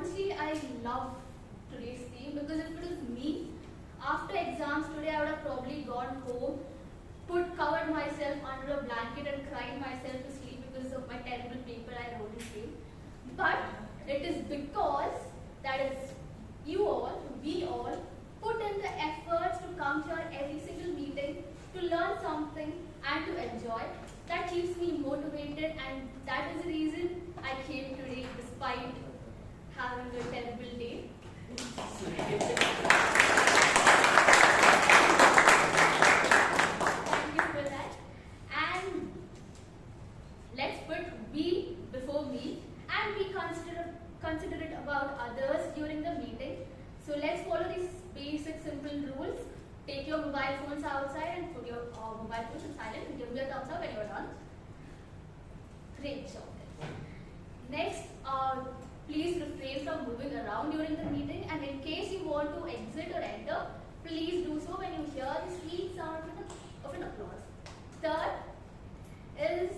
honestly, I love today's theme because if it was me, after exams today, I would have probably gone home, covered myself under a blanket and cried myself to sleep because of my terrible paper I wrote in fail. But it is because that is you all, we all, put in the efforts to come here every single meeting, to learn something and to enjoy. That keeps me motivated, and that is the reason I came today despite having a terrible day. Thank you for that. And let's put we before me and be considerate about others during the meeting. So let's follow these basic simple rules. Take your mobile phones outside and put your mobile phones in silent and give me a thumbs up when you're done. Great job. Next, please refrain from moving around during the meeting, and in case you want to exit or enter, please do so when you hear the sweet sound of an applause. Third is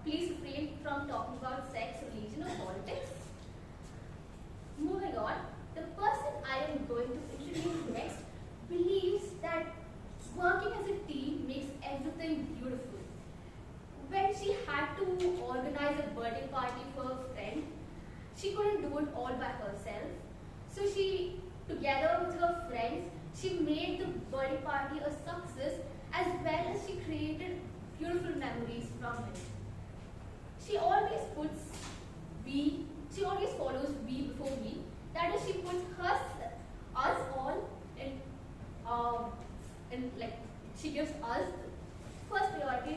please refrain from talking about sex, religion or politics. Moving on, the person I am going to introduce next believes that working as a team makes everything beautiful. When she had to organize a birthday party for a friend, she couldn't do it all by herself. So she, together with her friends, she made the birthday party a success, as well as she created beautiful memories from it. She always follows we before me. That is, she puts us all in she gives us first priority.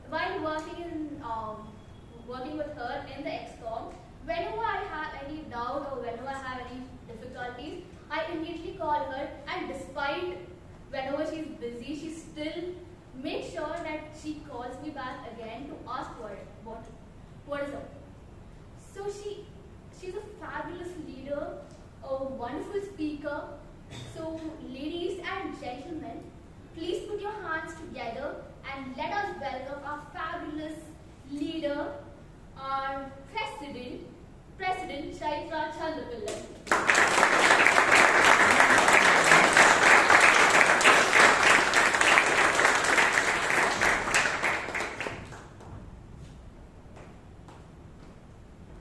While working with her in the XCOM, whenever I have any doubt or whenever I have any difficulties, I immediately call her, and despite whenever she's busy, she still makes sure that she calls me back again to ask what is up. So she's a fabulous leader, a wonderful speaker. So ladies and gentlemen, please put your hands together and let us welcome our fabulous leader, our President Chaitra Chandapillai.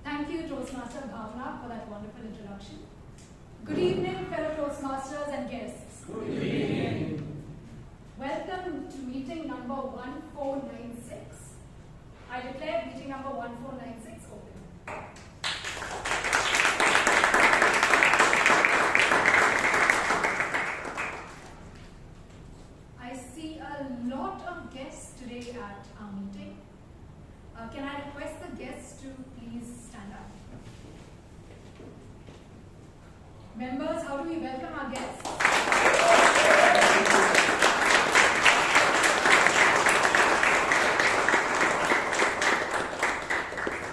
Thank you, Toastmaster Bhavana, for that wonderful introduction. Good evening, fellow Toastmasters and guests. Good evening. Welcome to meeting number 1496. I declare meeting number 1496 open. I see a lot of guests today at our meeting. Can I request the guests to please stand up? Members, how do we welcome our guests?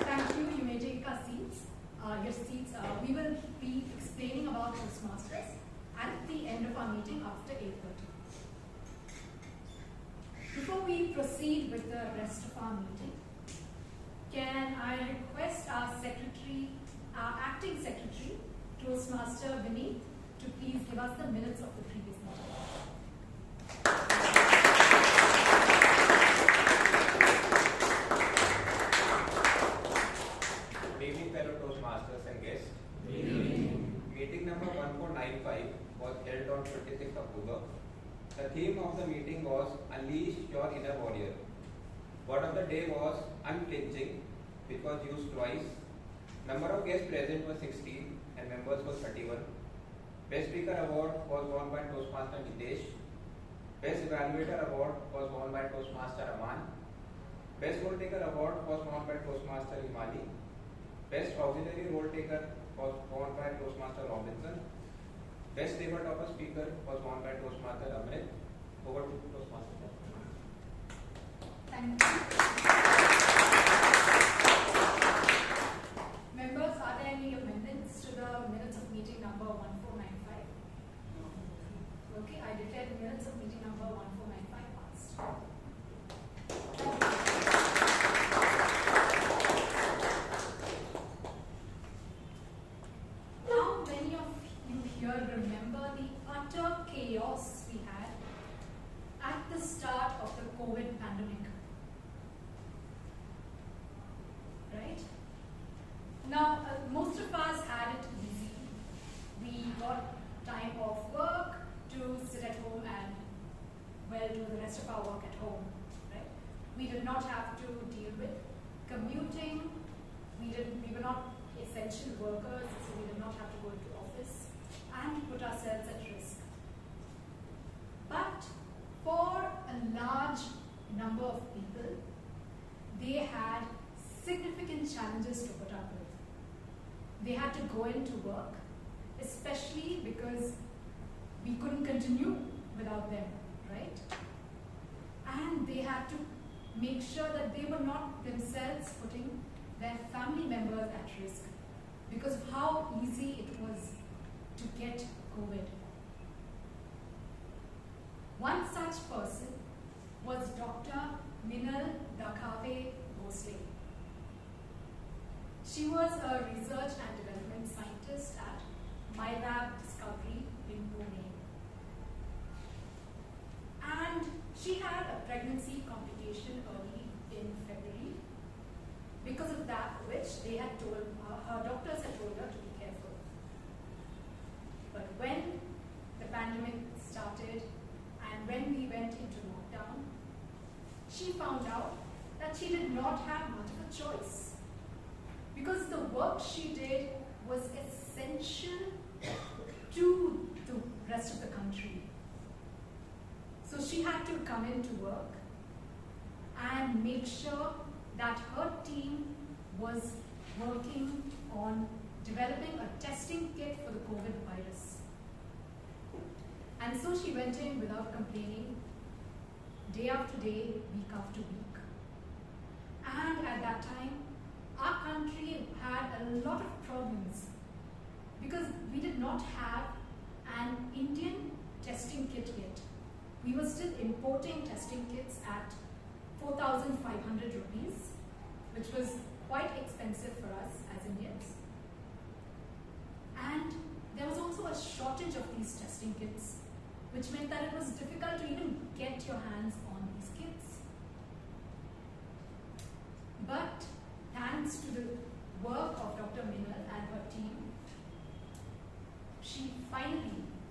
Thank you. You may take your seats. We will be explaining about Toastmasters at the end of our meeting after 8:30. Before we proceed with the rest of our meeting, can I request our acting secretary, Toastmaster Vineet, to please give us the minutes of the previous meeting. Good evening, fellow Toastmasters and guests. Good evening. Meeting number 1495 was held on 26th October. The theme of the meeting was Unleash Your Inner Warrior. Word of the day was unflinching, which was used twice. Number of guests present was 16 and members was 31. Best Speaker Award was won by Toastmaster Vijay. Best Evaluator Award was won by Toastmaster Amaan. Best Role Taker Award was won by Toastmaster Isaani. Best Auxiliary Role Taker was won by Toastmaster Robinson. Best Table Topper Speaker was won by Toastmaster Amrith. Over to Toastmaster. Thank you. Members, are there any amendments to the minutes of meeting number 1495? Okay, I declare the minutes of meeting number 1495 passed. have to deal with. Commuting, we were not essential workers, so we did not have to go into office and put ourselves at risk. But for a large number of people, they had significant challenges to put up with. They had to go into work, especially because we couldn't continue without them, right? And they had to make sure that they were not themselves putting their family members at risk because of how easy it was to get COVID. One such person was Dr. Minal Dakhave Bhosle. She was a research and development scientist at MyLab Discovery in Pune. And she had a pregnancy complication early in February. Because of that, which they had told, her doctors had told her to be careful. But when the pandemic started and when we went into lockdown, she found out that she did not have much of a choice. Because the work she did was essential to the rest of the country. So she had to come into work and make sure that her team was working on developing a testing kit for the COVID virus. And so she went in without complaining, day after day, week after week. And at that time, our country had a lot of problems because we did not have an Indian testing kit yet. We were still importing testing kits at 4,500 rupees, which was quite expensive for us as Indians. And there was also a shortage of these testing kits, which meant that it was difficult to even get your hands on these kits. But thanks to the work of Dr. Minal and her team,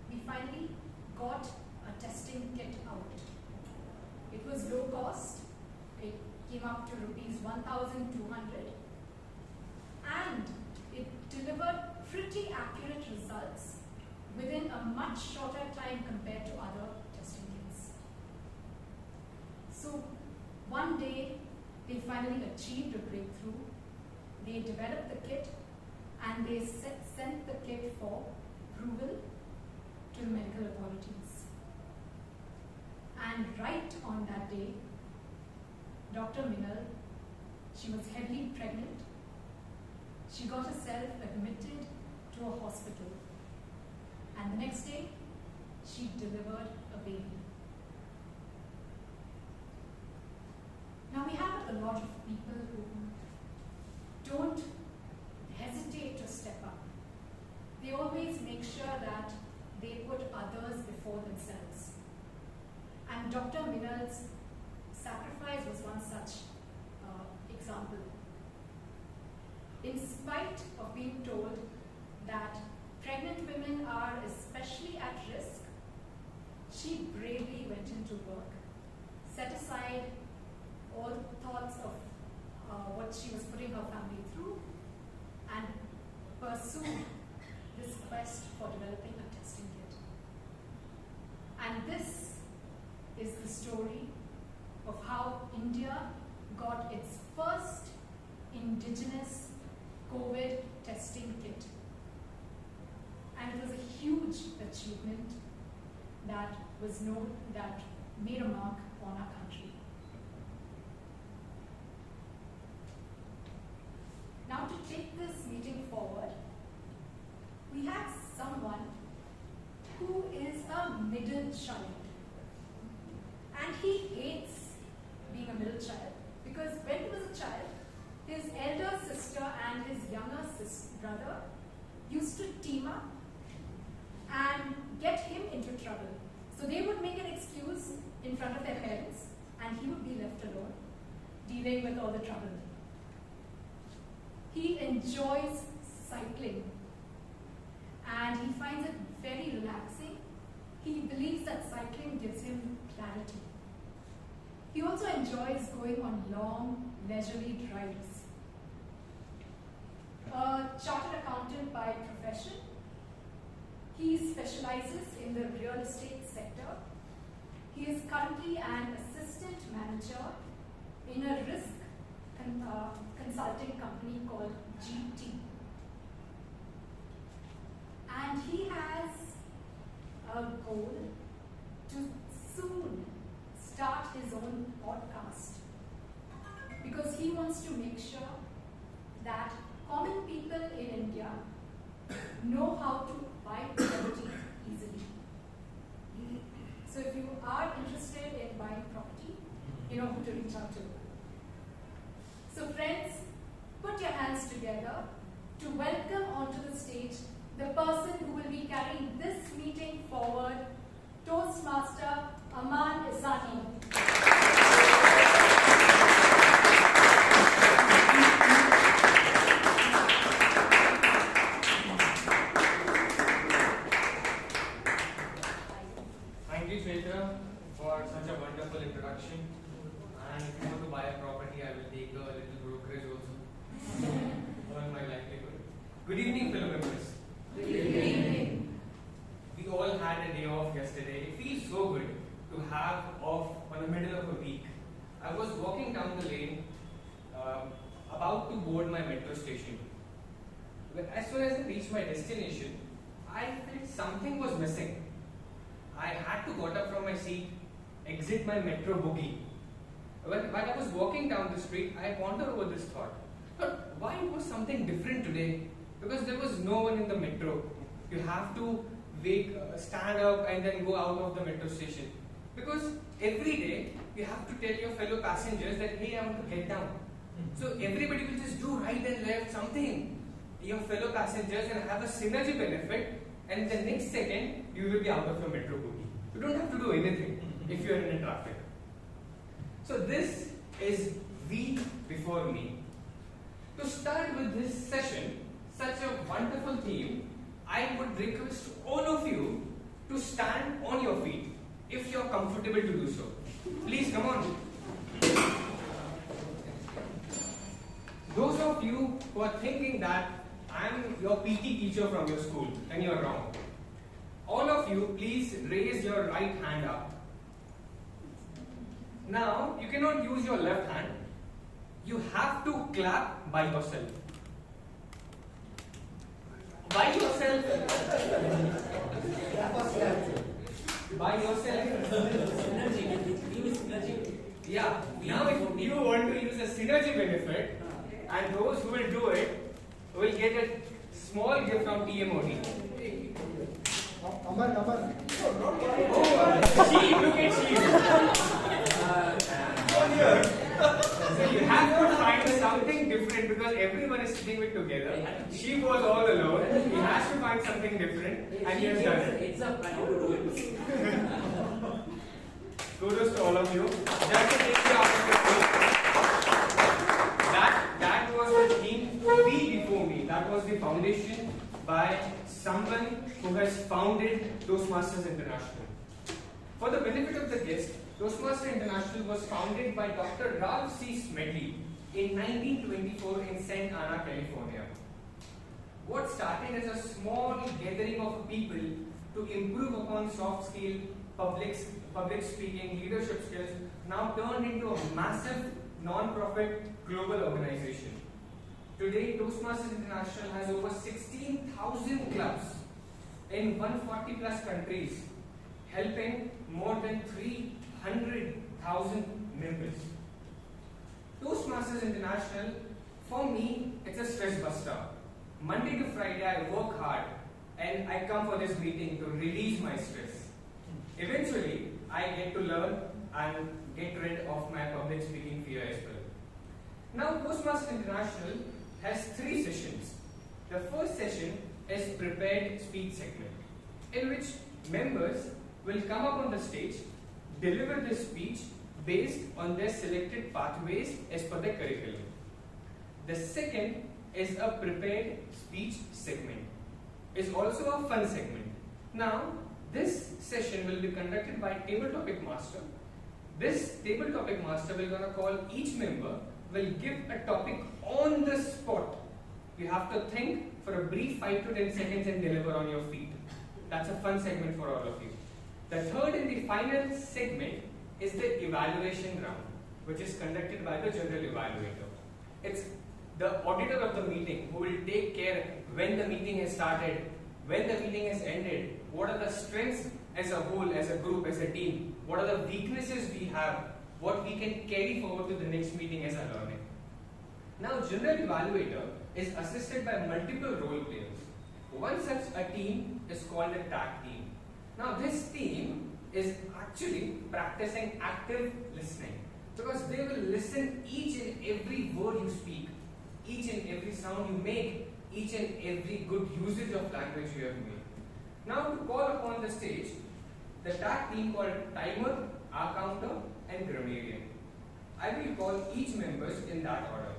we finally got a testing kit out. It was low cost. It came up to rupees 1,200 and it delivered pretty accurate results within a much shorter time compared to other testing kits. So one day they finally achieved a breakthrough. They developed the kit and they sent the kit for approval to the medical authorities. And right on that day, Dr. Minal, she was heavily pregnant. She got herself admitted to a hospital. And the next day, she delivered a baby. Now we have a lot of people who don't hesitate to step up. They always make sure that they put others before themselves. And Dr. Minal's sacrifice was one such example. In spite of being told that pregnant women are especially at risk, she bravely went into work, set aside all thoughts of what she was putting her family through, and pursued this quest for developing a testing kit. And this is the story of how India got its first indigenous COVID testing kit. And it was a huge achievement that made a mark on our country. Now to take this meeting forward, we have someone who is a middle child. And he hates being a middle child because when he was a child, his elder sister and his younger brother used to team up and get him into trouble. So they would make an excuse in front of their parents and he would be left alone, dealing with all the trouble. He enjoys cycling and he finds it very relaxing. He believes that cycling gives him clarity. He also enjoys going on long, leisurely drives. A chartered accountant by profession, he specializes in the real estate sector. He is currently an assistant manager in a risk consulting company called GT. And he has a goal to soon start his own podcast because he wants to make sure that common people in India know how to buy property easily. So if you are interested in buying property, you know who to reach out to. So friends, put your hands together to welcome onto the stage the person who will be carrying this meeting forward, Toastmaster Amaan Isaani. Thank you, Chaitra, for such a wonderful introduction. And if you want to buy a property, I will take a little brokerage also. Earn my livelihood. Good evening, fellow members. Good evening. We all had a day off yesterday. It feels so good to have off on the middle of a week. I was walking down the lane, about to board my metro station. But as soon as I reached my destination, I felt something was missing. I had to got up from my seat, exit my metro bogie. While I was walking down the street, I pondered over this thought. But why was something different today? Because there was no one in the metro. You have to wake, stand up and then go out of the metro station. Because every day, you have to tell your fellow passengers that, hey, I want to get down. So everybody will just do right and left something. Your fellow passengers and have a synergy benefit, and the next second, you will be out of your metro bogie. You don't have to do anything if you are in traffic. So this is week before me. To start with this session, such a wonderful theme, I would request all of you to stand on your feet if you are comfortable to do so. Please come on. Those of you who are thinking that I am your PT teacher from your school, then you are wrong. All of you, please raise your right hand up. Now, you cannot use your left hand. You have to clap by yourself. By yourself. By yourself. Yeah. Now, if you want to use a synergy benefit, and those who will do it will get a small gift from TMOD. Amaan. Oh, Sheeb, look at Sheeb. So you have to find something different because everyone is sitting with together. Sheeb was all alone. He has to find something different, and he has done it. It's a plan. Kudos to all of you. Just to take you out of the group. That was the theme be before me. That was the foundation by someone who has founded Toastmasters International. For the benefit of the guest, Toastmasters International was founded by Dr. Ralph C. Smedley in 1924 in Santa Ana, California. What started as a small gathering of people to improve upon soft skill, public speaking, leadership skills, now turned into a massive non-profit global organization. Today, Toastmasters International has over 16,000 clubs in 140 plus countries, helping more than 300,000 members. Toastmasters International, for me, it's a stress buster. Monday to Friday, I work hard and I come for this meeting to release my stress. Eventually, I get to learn and get rid of my public speaking fear as well. Now, Toastmasters International has 3 sessions. The first session is prepared speech segment, in which members will come up on the stage, deliver this speech based on their selected pathways as per the curriculum. The second is a prepared speech segment. It's also a fun segment. Now, this session will be conducted by table topic master This table topic master will gonna call each member, will give a topic on the spot. You have to think for a brief 5 to 10 seconds and deliver on your feet. That's a fun segment for all of you. The third and the final segment is the evaluation round, which is conducted by the general evaluator. It's the auditor of the meeting who will take care when the meeting has started, when the meeting has ended, what are the strengths as a whole, as a group, as a team, what are the weaknesses we have, what we can carry forward to the next meeting as a learning. Now, general evaluator is assisted by multiple role players. One such a team is called a tag team. Now, this team is actually practicing active listening, because they will listen each and every word you speak, each and every sound you make, each and every good usage of language you have made. Now, to call upon the stage, the tag team called timer, counter, and grammarian. I will call each members in that order.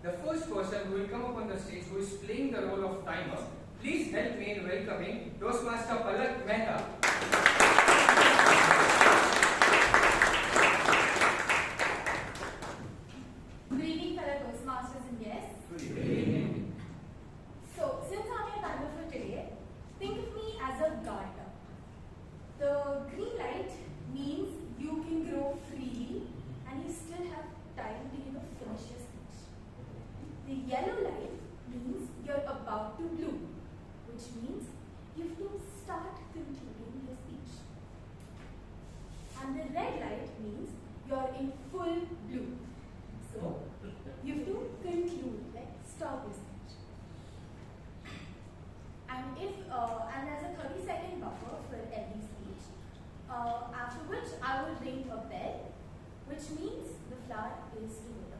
The first person who will come up on the stage, who is playing the role of timer, please help me in welcoming Toastmaster Palak Mehta. Good evening, fellow Toastmasters and guests. Good evening. So, since I'm your timer for today, think of me as a gardener. The green light means you can grow freely and you still have time to finish your speech. The yellow light means you're about to bloom, which means you have to start concluding your speech. And the red light means you're in full bloom. So, you have to conclude, like stop your speech. And there's a 30-second buffer for every speech. After which I will ring a bell, which means the flower is to go.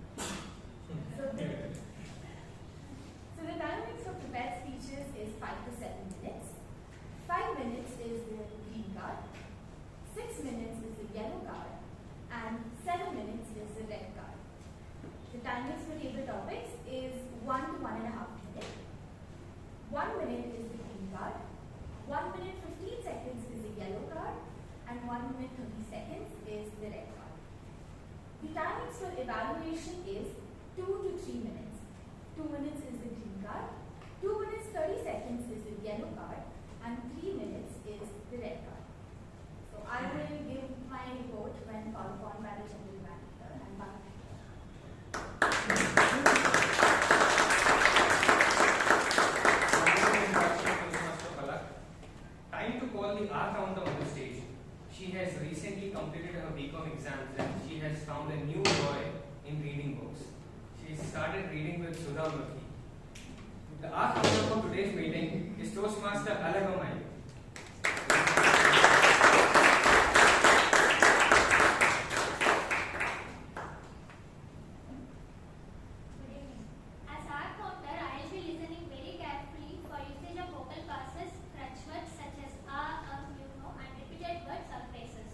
So the time limits for prepared speeches is 5 to 7 minutes. 5 minutes is the green card, 6 minutes is the yellow card, and 7 minutes is the red card. The time limits for table topics is 1 to 1.5 minutes. 1 minute is the green card, 1 minute 15 seconds is the yellow card, and 1 minute 30 seconds is the red card. The time limits for evaluation is 2 to 3 minutes. 2 minutes is the green card, 2 minutes 30 seconds is the yellow card, and 3 minutes is the red card. So I will give my report when called upon by the general manager and Bhavana. Time to call the R counter on the stage. She has recently completed her BCom exams and she has found a new joy in reading books. She started reading with Sudha Murthy. The R counter for today's meeting is Toastmaster Alagammai. As our counter, I will be listening very carefully for usage of vocal passes, crutch words such as and repeated words or phrases.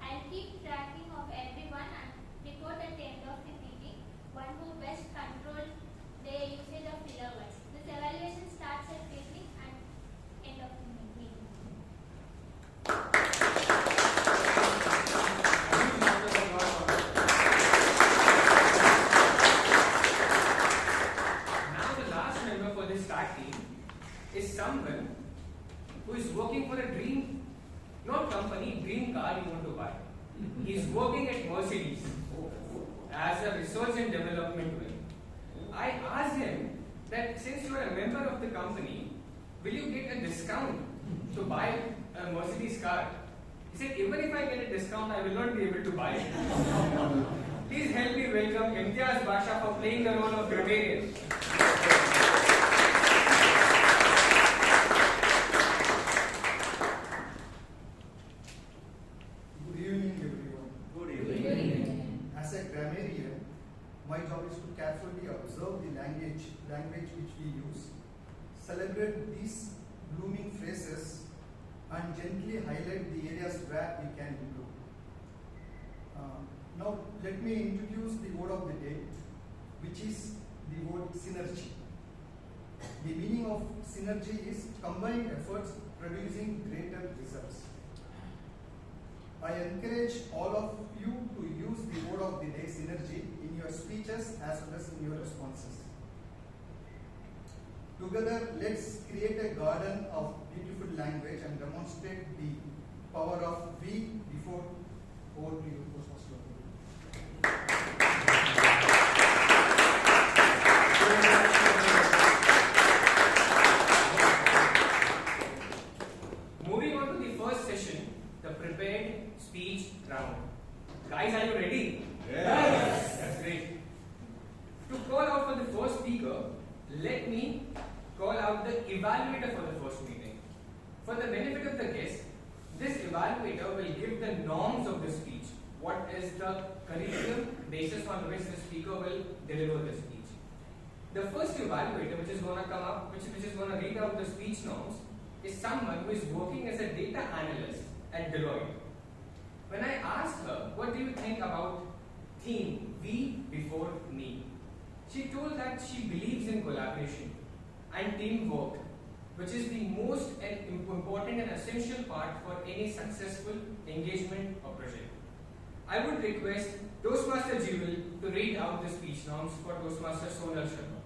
I'll keep tracking of everyone and report at the end of the meeting one who best controlled their usage of filler words. This evaluation starts at beginning and end of the meeting. Now the last member for this tag team is someone who is working for a dream, not company, dream car you want to buy. He is working at Mercedes as a research and development wing. I asked him that since you are a member of the company, will you get a discount to buy a Mercedes car? He said, even if I get a discount, I will not be able to buy it. Please help me welcome Imtiaz Basha for playing the role of grammarian. Good evening, everyone. Good evening. As a grammarian, my job is to carefully observe the language which we use, celebrate these blooming phrases, and gently highlight the areas where we can improve. Now, let me introduce the word of the day, which is the word synergy. The meaning of synergy is combined efforts producing greater results. I encourage all of you to use the word of the day synergy in your speeches as well as in your responses. Together, let's create a garden of beautiful language and demonstrate the power of we before. Over to you, Toastmaster. Moving on to the first session, the prepared speech round. Guys, are you ready? Yes. That's great. To call out for the first speaker, let me call out the evaluator for the first meeting. For the benefit of the guest, this evaluator will give the norms of the speech. What is the curriculum basis on which the speaker will deliver the speech? The first evaluator, which is going to come up, which is going to read out the speech norms, is someone who is working as a data analyst at Deloitte. When I asked her, what do you think about theme, we before me? She told that she believes in collaboration and teamwork, which is the most important and essential part for any successful engagement or project. I would request Toastmaster Jewel to read out the speech norms for Toastmaster Sonal Sharma.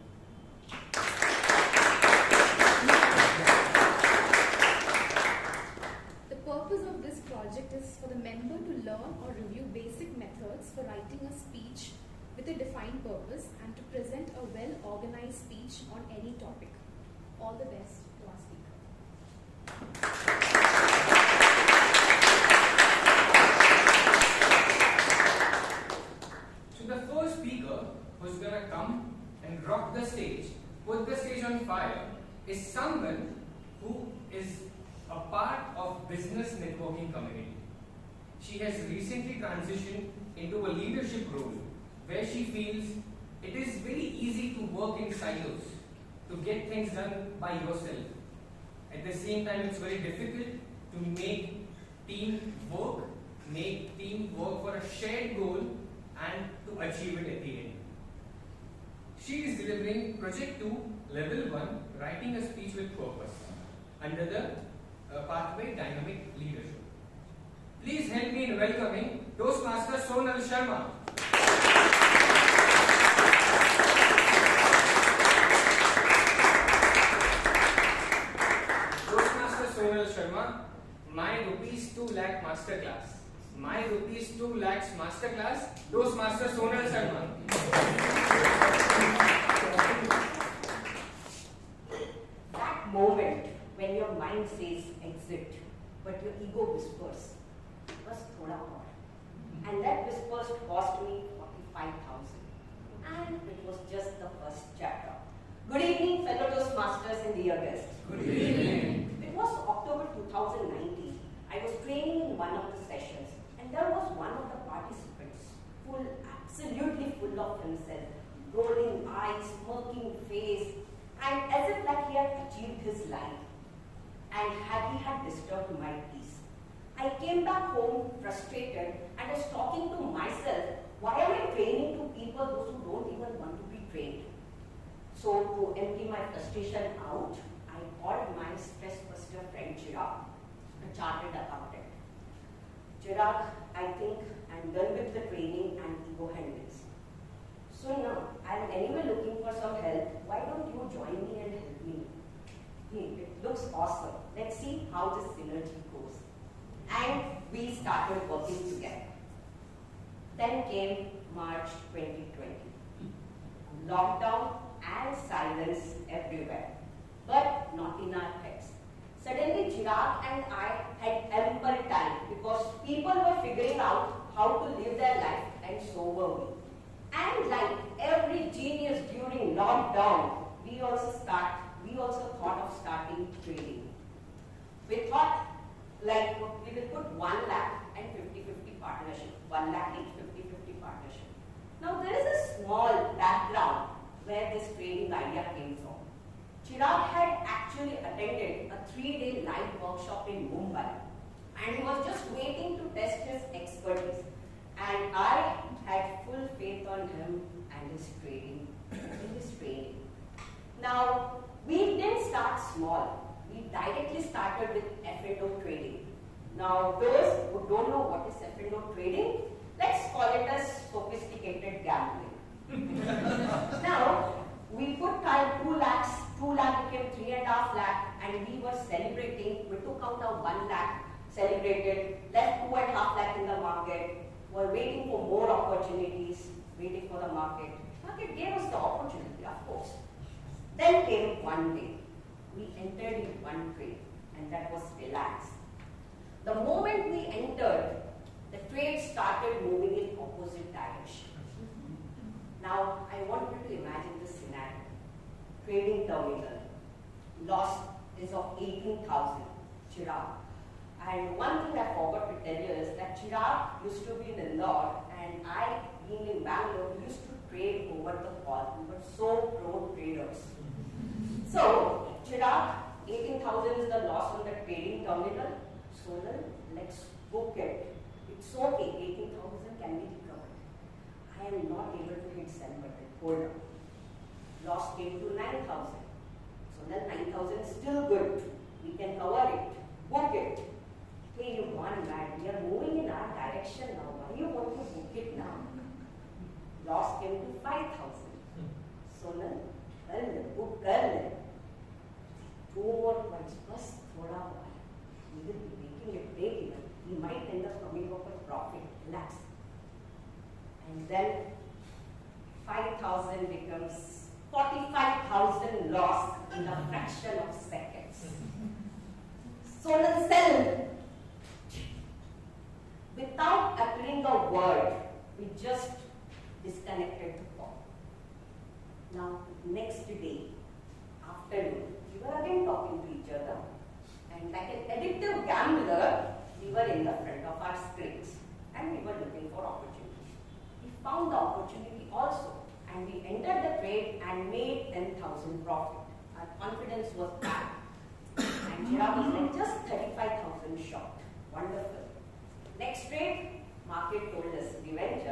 The purpose of this project is for the member to learn or review basic methods for writing a speech with a defined purpose and to present a well-organized speech on any topic. All the best to our speaker. So the first speaker who's going to come and rock the stage, put the stage on fire, is someone who is a part of business networking community. She has recently transitioned into a leadership role where she feels it is very easy to work in silos, to get things done by yourself. At the same time, it's very difficult to make team work for a shared goal and to achieve it at the end. She is delivering Project 2, Level 1, Writing a Speech with Purpose, under the Pathway Dynamic Leadership. Please help me in welcoming Toastmaster Sonal Sharma. Sonal Sharma, my rupees 2 lakh masterclass. My rupees 2 lakhs masterclass, Toastmaster Sonal Sharma. That moment when your mind says exit, but your ego whispers, was thoda aur. And that whispers cost me 45,000. And it was just the first chapter. Good evening, fellow Toastmasters and dear guests. Good evening. It was October 2019. I was training in one of the sessions, and there was one of the participants, absolutely full of himself, rolling eyes, smirking face, and as if like he had achieved his life. And he had disturbed my peace. I came back home frustrated and was talking to myself, why am I training to people those who don't even want to be trained? So to empty my frustration out, I called my stress buster friend Chirag, a chartered accountant. Chirag, I think I'm done with the training and ego handles. So now, I'm anyway looking for some help. Why don't you join me and help me? It looks awesome. Let's see how this synergy goes. And we started working together. Then came March 2020. Lockdown and silence everywhere, but not in our heads. Suddenly, Chirag and I had ample time because people were figuring out how to live their life, and so were we. And like every genius during lockdown, we also thought of starting trading. We thought like we will put 1 lakh and 50-50 partnership, 1 lakh each, 50-50 partnership. Now there is a small background where this trading idea came from. Chirag had actually attended a 3-day live workshop in Mumbai, and he was just waiting to test his expertise. And I had full faith on him and his training. Now, we didn't start small. We directly started with F&O trading. Now, those who don't know what is F&O trading, let's call it as sophisticated gambling. Now, we put 2 lakhs, 2 lakh became 3.5 lakh, and we were celebrating. We took out our 1 lakh, celebrated, left 2.5 lakh in the market, were waiting for more opportunities, waiting for the market. Market gave us the opportunity, of course. Then came one day. We entered in one trade, and that was relax. The moment we entered, the trade started moving in opposite direction. Now, I want you to imagine this scenario. Trading terminal, loss is of 18,000, Chirag. And one thing I forgot to tell you is that Chirag used to be in Indore, and I, being in Bangalore, used to trade over the call. We were so pro traders. So, Chirag, 18,000 is the loss on the trading terminal. Sonal, let's book it. It's okay, 18,000 can be recovered. I am not able to hit sell button. Hold on. Loss came to 9,000. Sonal, 9,000 is still good. We can cover it. Book it. Hey, you gone mad. We are moving in our direction now. Why you want to book it now? Loss came to 5,000. Sonal, book kar. 2 more points. Bas thoda while. We will be making it break even. We might end up coming up with profit. Relax. And then 5,000 becomes 45,000 loss in a fraction of seconds. Sonal sell. Without uttering a word, we just disconnected the call. Now, next day, afternoon, we were again talking to each other, and like an addictive gambler, we were in the front of our screens, and we were looking for opportunities. We found the opportunity also, and we entered the trade and made 10,000 profit. Our confidence was back, and Chirag was like just 35,000 short. Wonderful. Next trade, market told us, revenge.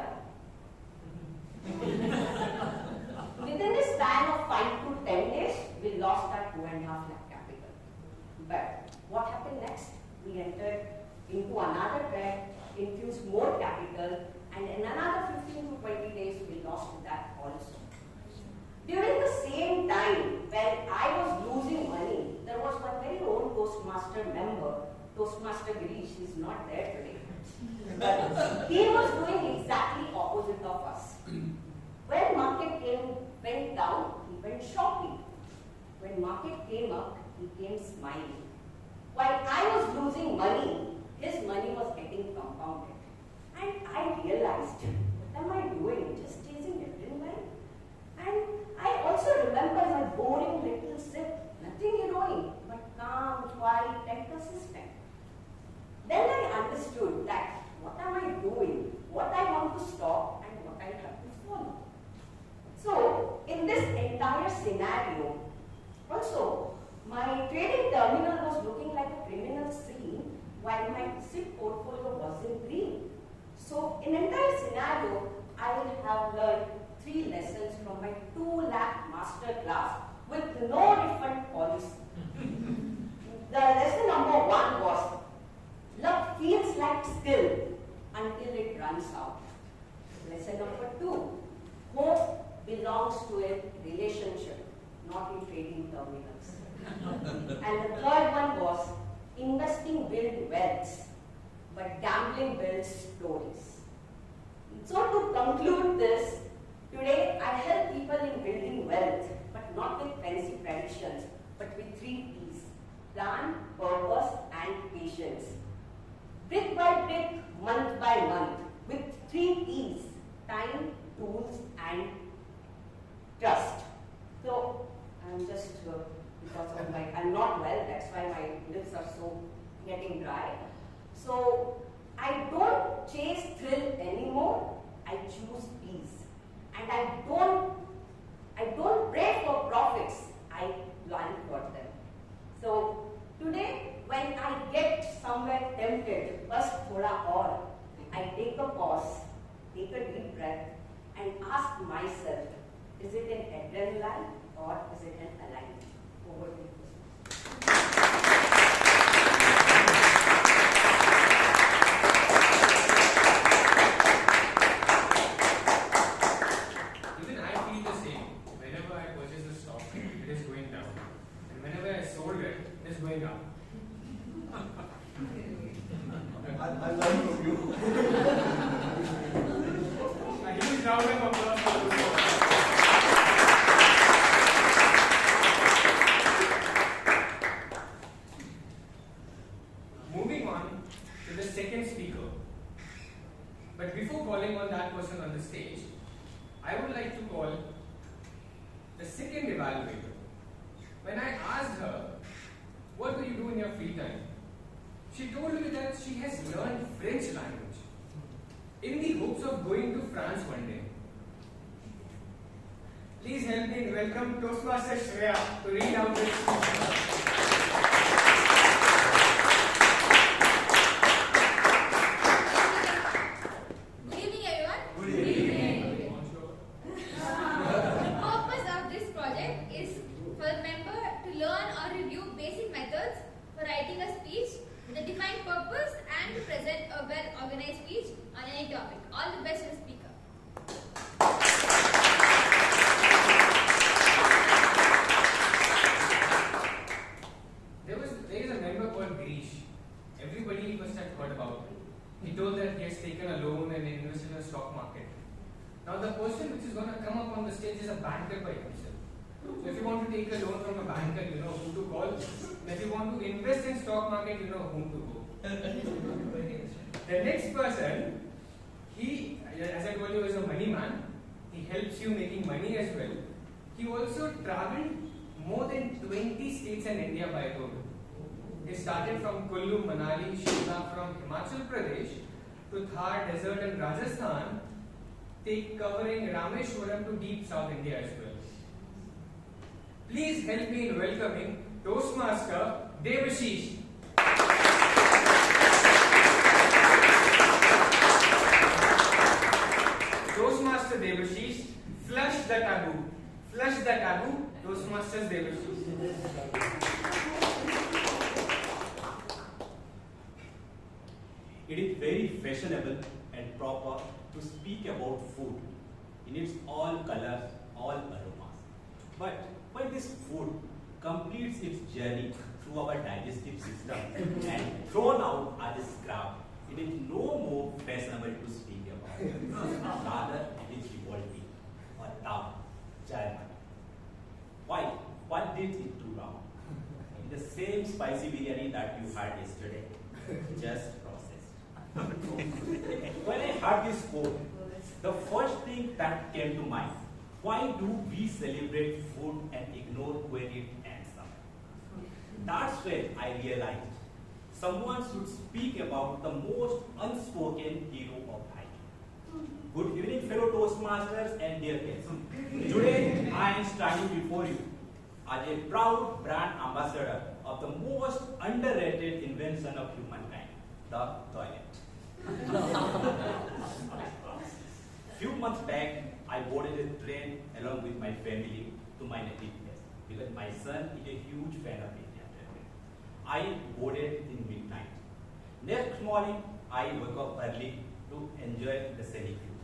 Within the span of 5 to 10 days, we lost our 2.5 lakh capital. But what happened next? We entered into another trade, infused more capital, and in another 15 to 20 days, we lost that also. During the same time, when I was losing money, there was one very old Toastmaster member, Toastmaster Veeresh, he's not there today. But he was doing exactly opposite of us. When market went down, he went shopping. When market came up, he came smiling. While I was losing money, his money was getting compounded. And I realized, what am I doing? Just chasing adrenaline? And I also remember my boring little sip, nothing heroic, but calm, quiet, and persistent. Then I understood that what am I doing, what I want to stop, and what I have to follow. So, in this entire scenario, also, my trading terminal was looking like a criminal scene, while my SIP portfolio was in green. So, in entire scenario, I have learned 3 lessons from my 2 lakh master class with no refund policy. The lesson number 1 was, luck feels like skill until it runs out. Lesson number 2, hope belongs to a relationship, not in trading terminals. And the third one was, investing builds wealth, but gambling builds stories. So to conclude this, today I help people in building wealth, but not with fancy predictions, but with 3 P's: plan, purpose, and patience. Brick by brick, month by month, with 3 P's: time, tools, and trust. So, I'm just, because of I'm not well, that's why my lips are so getting dry. So, I don't chase thrill anymore, I choose peace. And I don't pray for profits, I plan for them. So, today, when I get somewhere tempted, bas thoda aur, I take a pause, take a deep breath, and ask myself, is it an adrenaline or is it an alignment? Over to you. I would like to call the second evaluator. When I asked her, what do you do in your free time? She told me that she has learned French language in the hopes of going to France one day. Please help me welcome Toastmaster Shreya to read out this. Good evening, everyone. Good evening. The purpose of this project is for the member to learn or review basic methods for writing a speech with a defined purpose and to present a well-organized speech on any topic. All the best to the speaker. There is a member called Veeresh. Everybody must have heard about him. He told that he has taken a loan and invested in the stock market. Now the person which is going to come up on the stage is a banker by himself. So if you want to take a loan from a banker, you know who to call. And if you want to invest in stock market, you know whom to go. The next person, he, as I told you, is a money man. He helps you making money as well. He also traveled more than 20 states in India by road. He started from Kullu, Manali, Shimla, from Himachal Pradesh to Thar Desert and Rajasthan, covering Rameshwaram to deep South India as well. Please help me in welcoming Toastmaster Debasish. Toastmaster Debasish, flush the taboo. Flush the taboo, Toastmasters Debasish. It is very fashionable and proper to speak about food in its all colors, all aromas. But when this food completes its journey through our digestive system and thrown out as a scrap, it is no more fashionable to speak about. Rather, it is revolting or tough, German. Why? What did it do wrong? The same spicy biryani that you had yesterday, just when I heard this quote, the first thing that came to mind, why do we celebrate food and ignore when it ends up? That's when I realized someone should speak about the most unspoken hero of hiking. Good evening, fellow Toastmasters and dear guests. Today I am standing before you as a proud brand ambassador of the most underrated invention of humankind, the toilet. Few months back, I boarded a train along with my family to my native place because my son is a huge fan of Indian railway. I boarded in midnight. Next morning, I woke up early to enjoy the scenic view.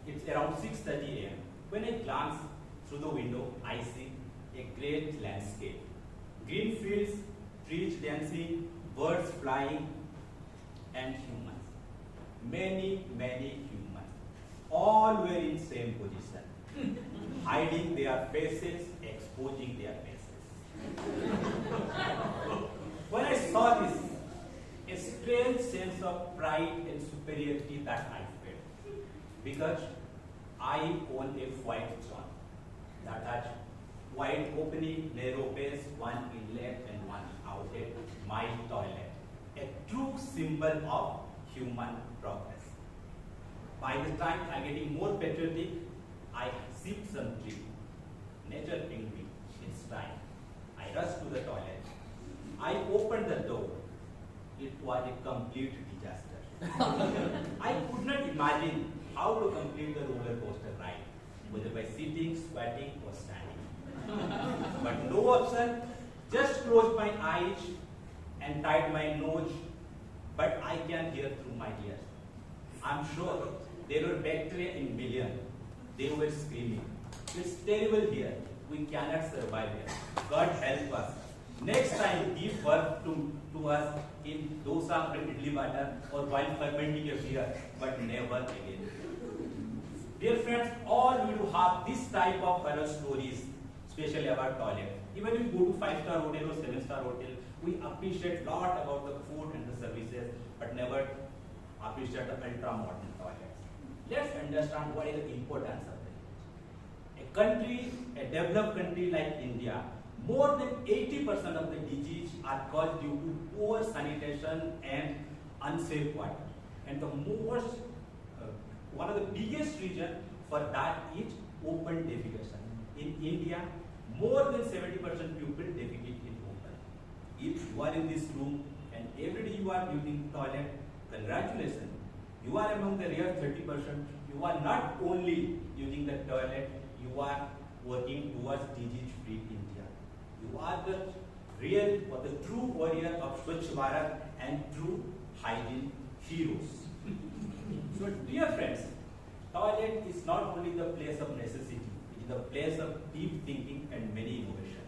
It's around 6:30 a.m. When I glance through the window, I see a great landscape. Green fields, trees dancing, birds flying, and humans. Many, many humans. All were in same position. Hiding their faces, exposing their faces. When I saw this, a strange sense of pride and superiority that I felt. Because I own a white zone that has wide opening, narrow base, one inlet and one outlet, my toilet. A true symbol of human progress. By the time I'm getting more patriotic, I sip some drink. Nature pinged me. It's time. I rushed to the toilet. I opened the door. It was a complete disaster. I could not imagine how to complete the roller coaster ride, whether by sitting, squatting, or standing. But no option. Just closed my eyes and tied my nose, but I can hear through my ears. I'm sure there were bacteria in millions. They were screaming. It's terrible here. We cannot survive here. God help us. Next time, give birth to us in dosa or idli batter or while fermenting a beer, but never again. Dear friends, all will have this type of horror stories, especially about toilet. Even if you go to 5-star hotel or 7-star hotel, we appreciate a lot about the food and the services, but never appreciate the ultra-modern toilets. Let's understand what is the importance of a developed country like India, more than 80% of the disease are caused due to poor sanitation and unsafe water. And the one of the biggest reasons for that is open defecation. In India, more than 70% people defecate in open. If you are in this room and every day you are using toilet, congratulations. You are among the rare 30%. You are not only using the toilet, you are working towards disease-free India. You are the real or the true warrior of Swachh Bharat and true hygiene heroes. So dear friends, toilet is not only the place of necessity, it is the place of deep thinking and many innovation.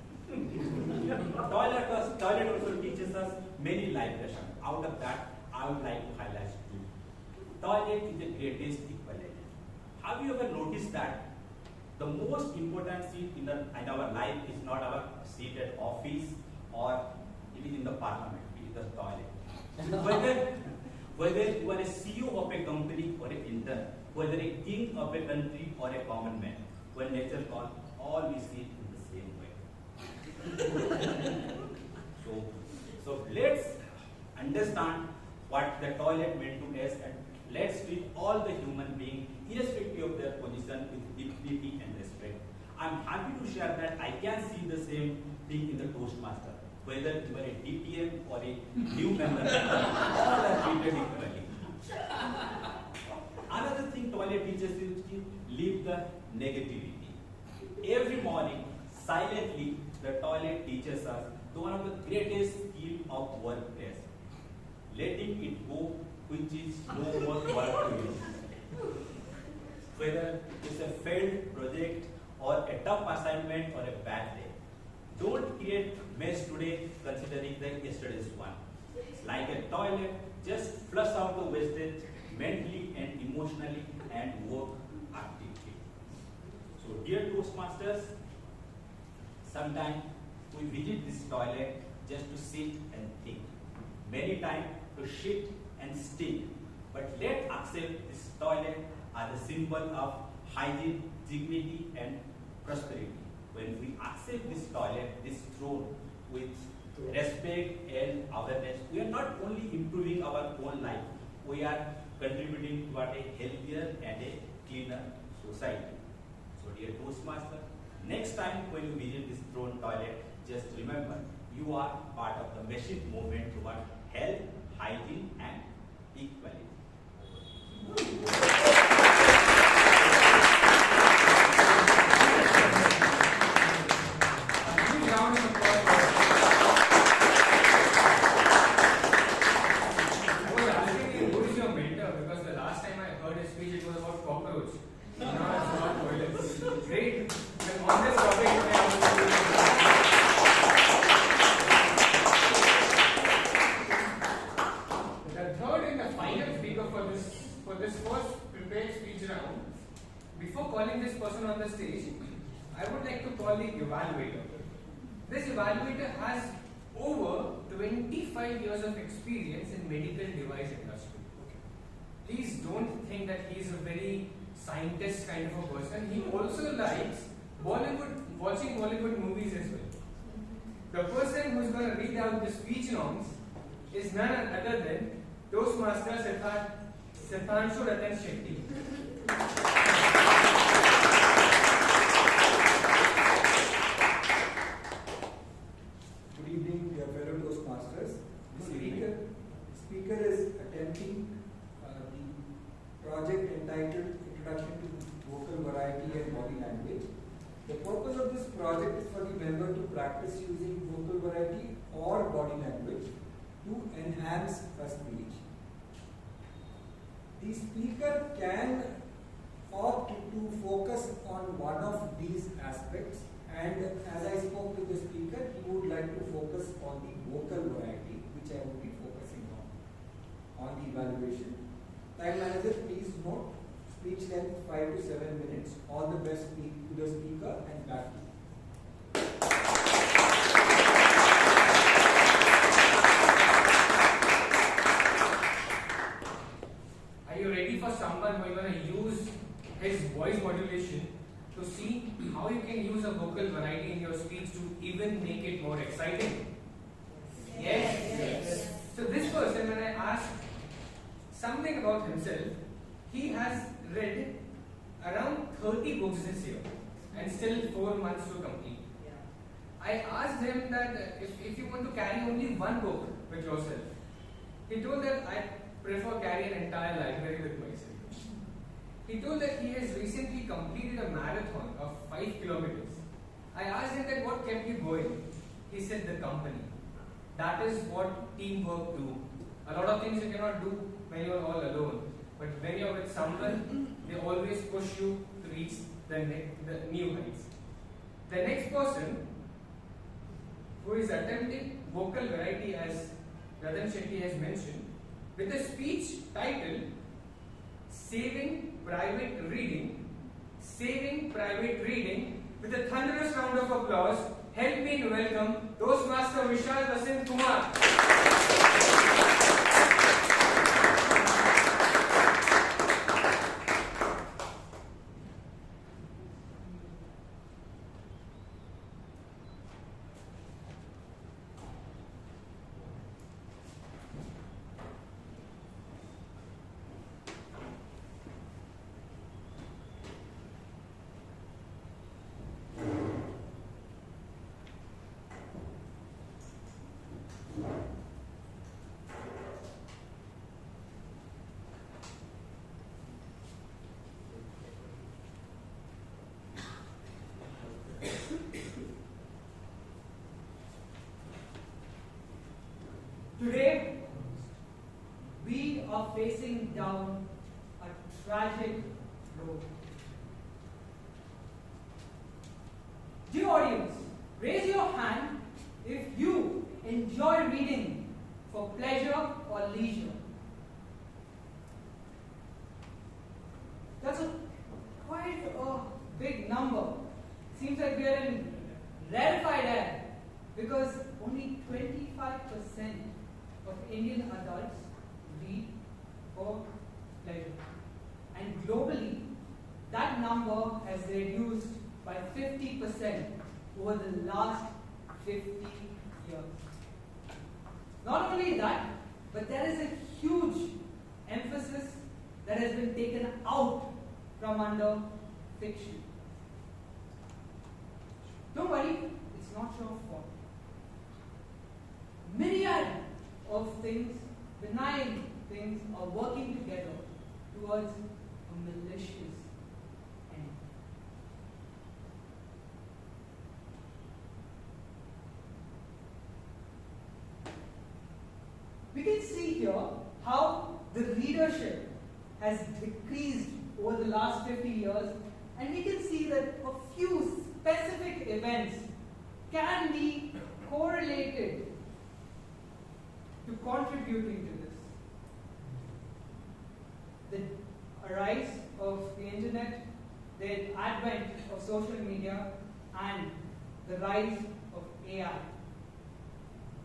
Toilet also teaches us many life lessons. Out of that, I would like to highlight two. Toilet is the greatest equalizer. Have you ever noticed that the most important seat in our life is not our seat at office or it is in the parliament, it is the toilet. Whether you are a CEO of a company or an intern, whether a king of a country or a common man, when nature calls, all we sit in the same way. So let's understand what the toilet meant to us and let's treat all the human beings, irrespective of their position, with dignity and respect. I'm happy to share that I can see the same thing in the Toastmaster. Whether you are a DPM or a new member, all are treated equally. Another thing toilet teaches is to leave the negativity. Every morning, silently, the toilet teaches us one of the greatest skills of workplace. Letting it go, which is no more work to you. Whether it's a failed project or a tough assignment or a bad day. Don't create mess today considering the yesterday's one. Like a toilet, just flush out the wastage mentally and emotionally and work actively. So dear Toastmasters, sometimes we visit this toilet just to sit and think. Many times to sit and stick. But let's accept this toilet as a symbol of hygiene, dignity and prosperity. When we accept this toilet, this throne with respect and awareness, we are not only improving our own life, we are contributing toward a healthier and a cleaner society. So dear Toastmaster, next time when you visit this throne toilet, just remember, you are part of the massive movement toward health, hygiene and equality. This evaluator has over 25 years of experience in medical device industry. Please don't think that he is a very scientist kind of a person. He also likes watching Bollywood movies as well. The person who is going to read out the speech norms is none other than Toastmaster Sithanshu Ratan Shetty. Speaker is attempting the project entitled Introduction to Vocal Variety and Body Language. The purpose of this project is for the member to practice using vocal variety or body language to enhance her speech. The speaker can opt to focus on one of these aspects, and as I spoke with the speaker, he would like to focus on the vocal variety, which I will be focusing on the evaluation. Time manager, please note, speech length 5 to 7 minutes. All the best to the speaker and back to you. Are you ready for someone who is going to use his voice modulation to to see how you can use a vocal variety in your speech to even make it more exciting? Yes. So this person, when I asked something about himself, he has read around 30 books this year and still 4 months to complete. I asked him that if you want to carry only one book with yourself, he told that I prefer carry an entire library with myself. He told that he has recently completed a marathon of 5 kilometers. I asked him that what kept you going. He said the company. That is what teamwork do. A lot of things you cannot do when you are all alone. But when you are with someone, they always push you to reach the new heights. The next person who is attempting vocal variety, as Pradhan Shetty has mentioned, with a speech titled Saving Private Reading, with a thunderous round of applause, help me to welcome Toastmaster Vishal Kumar. Today, we are facing down a tragic road. Dear audience, raise your hand if you enjoy reading for pleasure or leisure. That's quite a big number. Seems like we are in rarefied air because only 25% of Indian adults read for pleasure. And globally, that number has reduced by 50% over the last 50 years. Not only that, but there is a huge emphasis that has been taken out from under fiction. Don't worry, it's not your fault. Myriad of things, benign things, are working together towards a malicious end. We can see here how the readership has decreased over the last 50 years, and we can see that a few specific events can be correlated to contributing to this. The rise of the internet, the advent of social media, and the rise of AI.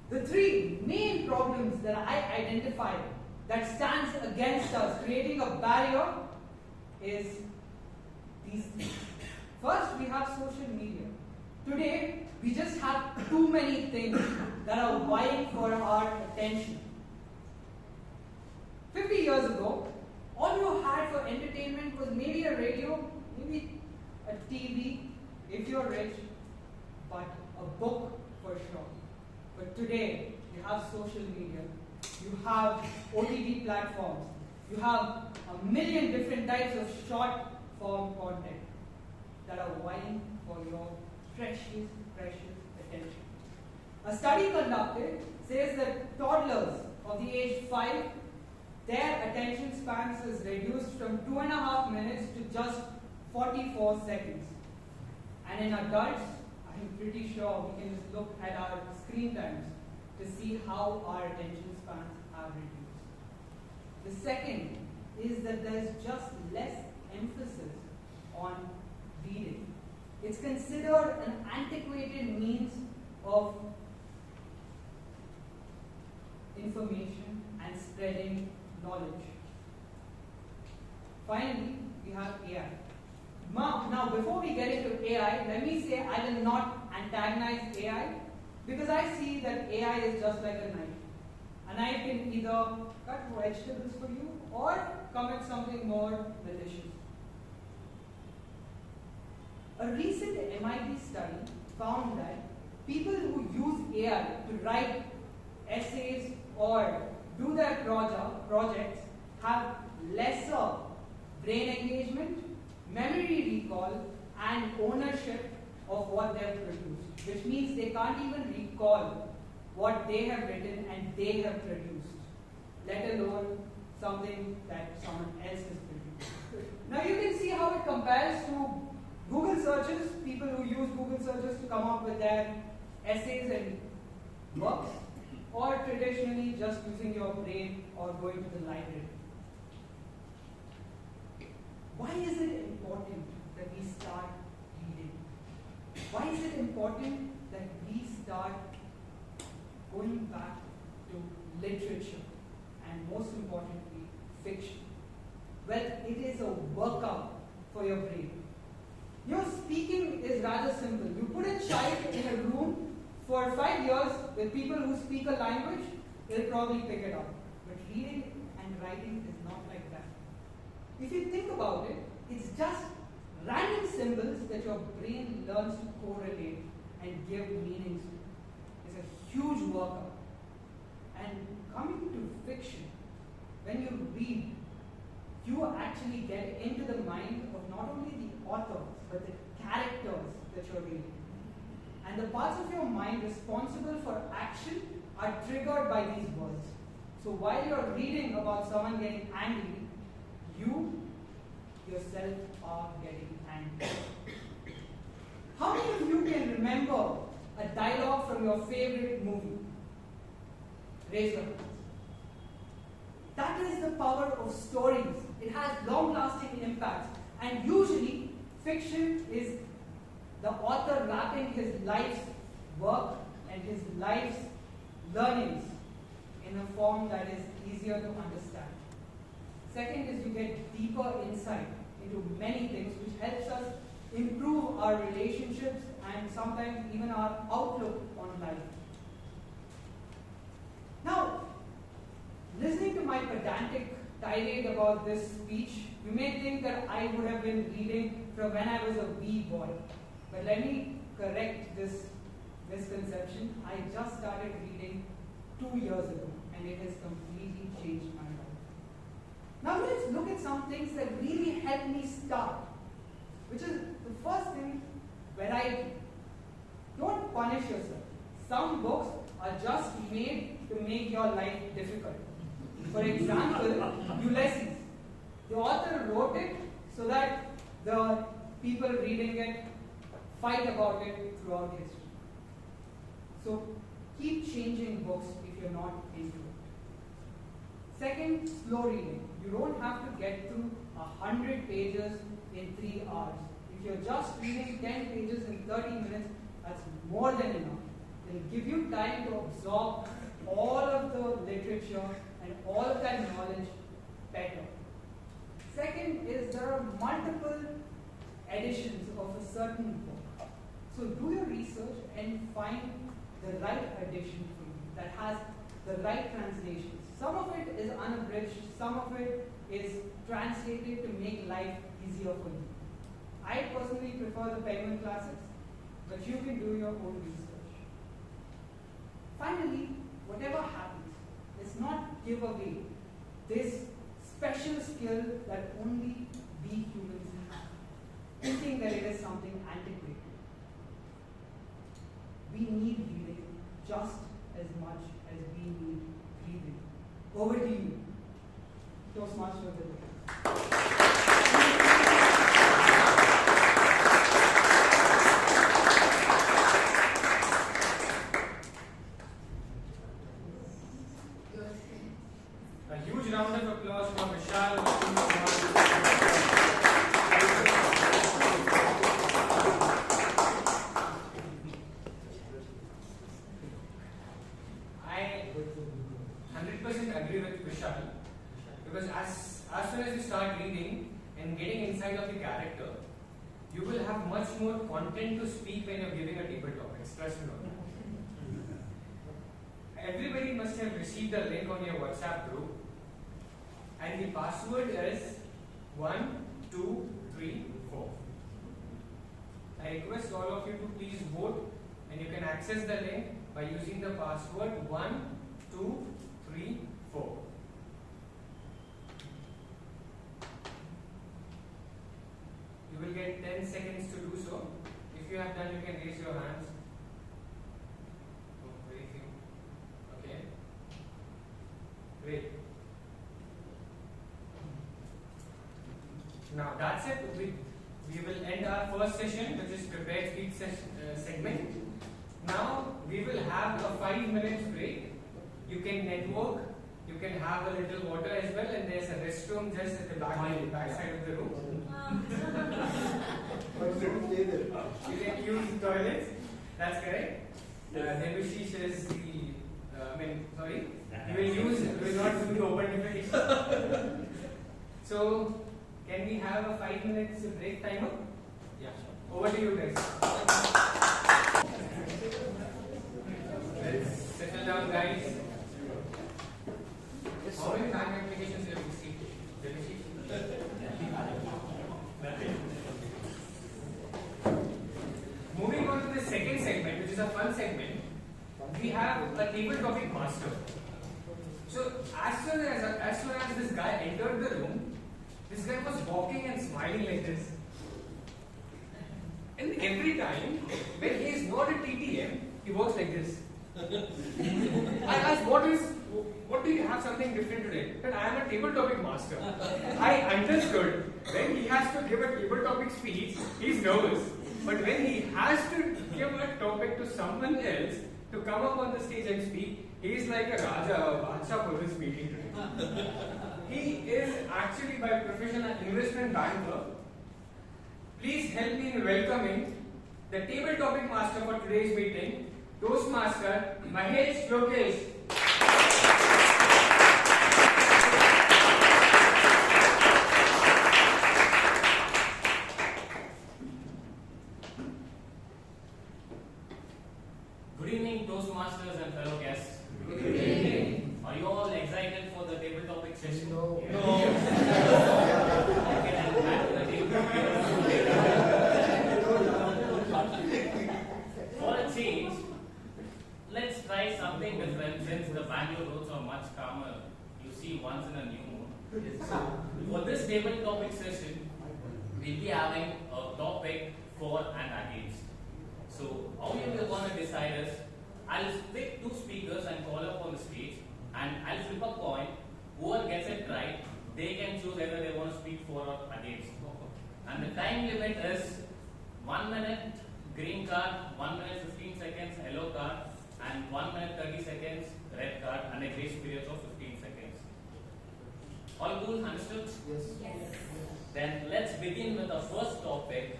The three main problems that I identified that stands against us, creating a barrier, is these things. First, we have social media. Today, we just have too many things that are vying for our attention. 50 years ago, all you had for entertainment was maybe a radio, maybe a TV, if you're rich, but a book for sure. But today, you have social media, you have OTT platforms, you have a million different types of short form content that are vying for your precious attention. A study conducted says that toddlers of the age 5, their attention spans is reduced from 2.5 minutes to just 44 seconds. And in adults, I'm pretty sure we can just look at our screen times to see how our attention spans have reduced. The second is that there's just less emphasis on reading. It's considered an antiquated means of information and spreading knowledge. Finally, we have AI. Now, Now, before we get into AI, let me say I will not antagonize AI because I see that AI is just like a knife. A knife can either cut vegetables for you or commit something more malicious. A recent MIT study found that people who use AI to write essays or do their projects have lesser brain engagement, memory recall, and ownership of what they have produced, which means they can't even recall what they have written and they have produced, let alone something that someone else has produced. Now you can see how it compares to Google searches, people who use Google searches to come up with their essays and works, or traditionally just using your brain or going to the library. Why is it important that we start reading? Why is it important that we start going back to literature and most importantly, fiction? Well, it is a workout for your brain. Your speaking is rather simple. You put a child in a room for 5 years with people who speak a language, they'll probably pick it up. But reading and writing is not like that. If you think about it, it's just random symbols that your brain learns to correlate and give meanings to. It's a huge workout. And coming to fiction, when you read, you actually get into the mind of not only the author, but the characters that you're reading. And the parts of your mind responsible for action are triggered by these words. So while you're reading about someone getting angry, you yourself are getting angry. How many of you can remember a dialogue from your favorite movie? Raise your hands. That is the power of stories. It has long-lasting impacts. And usually, fiction is the author wrapping his life's work and his life's learnings in a form that is easier to understand. Second is you get deeper insight into many things, which helps us improve our relationships and sometimes even our outlook on life. Now, listening to my pedantic tirade about this speech, you may think that I would have been reading from when I was a wee boy. But let me correct this misconception. I just started reading 2 years ago, and it has completely changed my life. Now let's look at some things that really helped me start, which is the first thing where I don't punish yourself. Some books are just made to make your life difficult. For example, Ulysses. The author wrote it so that the people reading it fight about it throughout history. So keep changing books if you're not into it. Second, slow reading. You don't have to get through 100 pages in 3 hours. If you're just reading 10 pages in 30 minutes, that's more than enough. It'll give you time to absorb all of the literature and all of that knowledge better. Second is there are multiple editions of a certain book. So do your research and find the right edition for you that has the right translations. Some of it is unabridged, some of it is translated to make life easier for you. I personally prefer the Penguin Classics, but you can do your own research. Finally, whatever happens, let's not give away this special skill that only we humans have, thinking that it is something antiquated. We need reading just as much as we need breathing. Over to you, Toastmaster Vivek. A huge round of applause for Vishal. much more content to speak when you're giving a table topic. Trust me on that. Everybody must have received the link on your WhatsApp group, and the password is 1234. I request all of you to please vote, and you can access the link by using the password 1234. You will get 10 seconds to do so. If you have done, you can raise your hands. Oh, very few. Okay. Great. Now that's it. We will end our first session, which is prepared speech segment. Now we will have a 5 minutes break. You can network. You can have a little water as well, and there's a restroom just at the back side of the room. You can use toilets. That's correct. Debasish is the. You will not do the open defecation. So, can we have a 5 minutes break timer? Yeah. Over to you guys. Settle down, guys. How many time applications have you received? Moving on to the second segment, which is a fun segment, we have a table topic master. So as soon as this guy entered the room, this guy was walking and smiling like this. And every time when he is not a TTM, he walks like this. I asked, what do you have something different today? But I am a table topic master. I understood when he has to give a table topic speech, he's nervous. But when he has to give a topic to someone else to come up on the stage and speak, he is like a Raja or Badshah for this meeting today. He is actually by profession an investment banker. Please help me in welcoming the table topic master for today's meeting, Toastmaster Mahesh Lokesh. Good evening, Toastmasters and fellow guests. Good evening. Are you all excited for the table topic session? No. Okay, then back to the table. For a change, let's try something different since the Bangalore roads are much calmer. You see once in a new mood. For this table topic session, we'll be having a topic for and against. So how you will want to decide is, I'll pick two speakers and call up on the stage, and I'll flip a coin. Whoever gets it right, they can choose whether they want to speak for or against. And the time limit is 1 minute green card, 1 minute 15 seconds yellow card, and 1 minute 30 seconds red card, and a grace period of 15 seconds. All cool? Understood? Yes. Then let's begin with the first topic.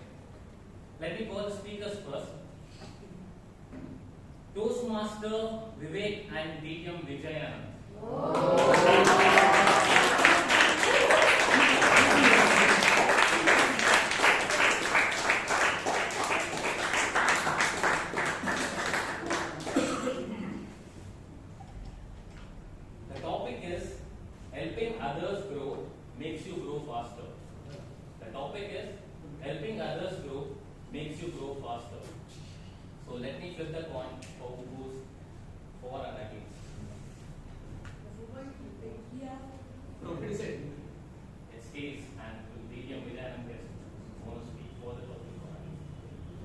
Let me call the speakers first. Toastmaster Vivek and DM Vijay. The topic is helping others grow makes you grow faster. The topic is helping others grow makes you grow faster. So let me flip the coin for who goes for and against. It stays and will be a million and guess want to speak for the topic or against.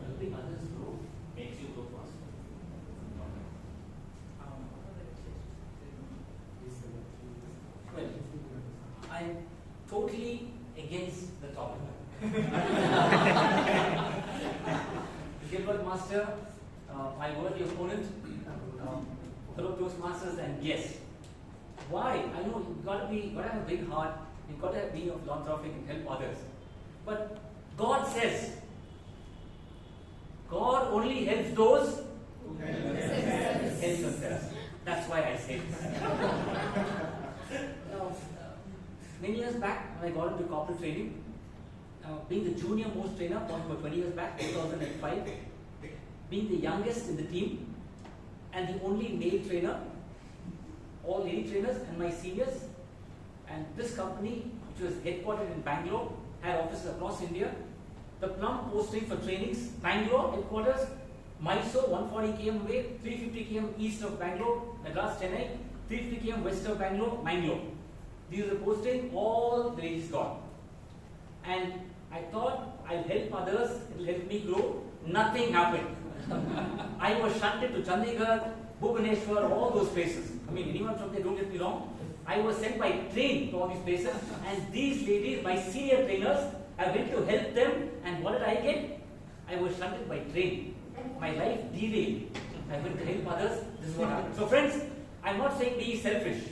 Helping others grow makes you grow faster. Well, I'm totally against the topic. Gilbert Master, my worthy opponent, fellow Toastmasters, and yes. Why? I know you've got to have a big heart, you've got to be a philanthropic and help others. But God says, God only helps those who help themselves. That's why I say this. Now, many years back, when I got into corporate training, being the junior most trainer for 20 years back, 2005, being the youngest in the team and the only male trainer, all lady trainers and my seniors. And this company, which was headquartered in Bangalore, had offices across India. The plum posting for trainings, Bangalore headquarters, Mysore 140 km away, 350 km east of Bangalore, Madras, Chennai, 350 km west of Bangalore, Mangalore. These are the posting, all the ladies got. And I thought I'll help others, it'll help me grow. Nothing happened. I was shunted to Chandigarh, Bhubaneswar, all those places. I mean, anyone from there, don't get me wrong. I was sent by train to all these places, and these ladies, my senior trainers, I went to help them, and what did I get? I was shunted by train. My life derailed. I went to help others. This is what happened. So, friends, I'm not saying be selfish.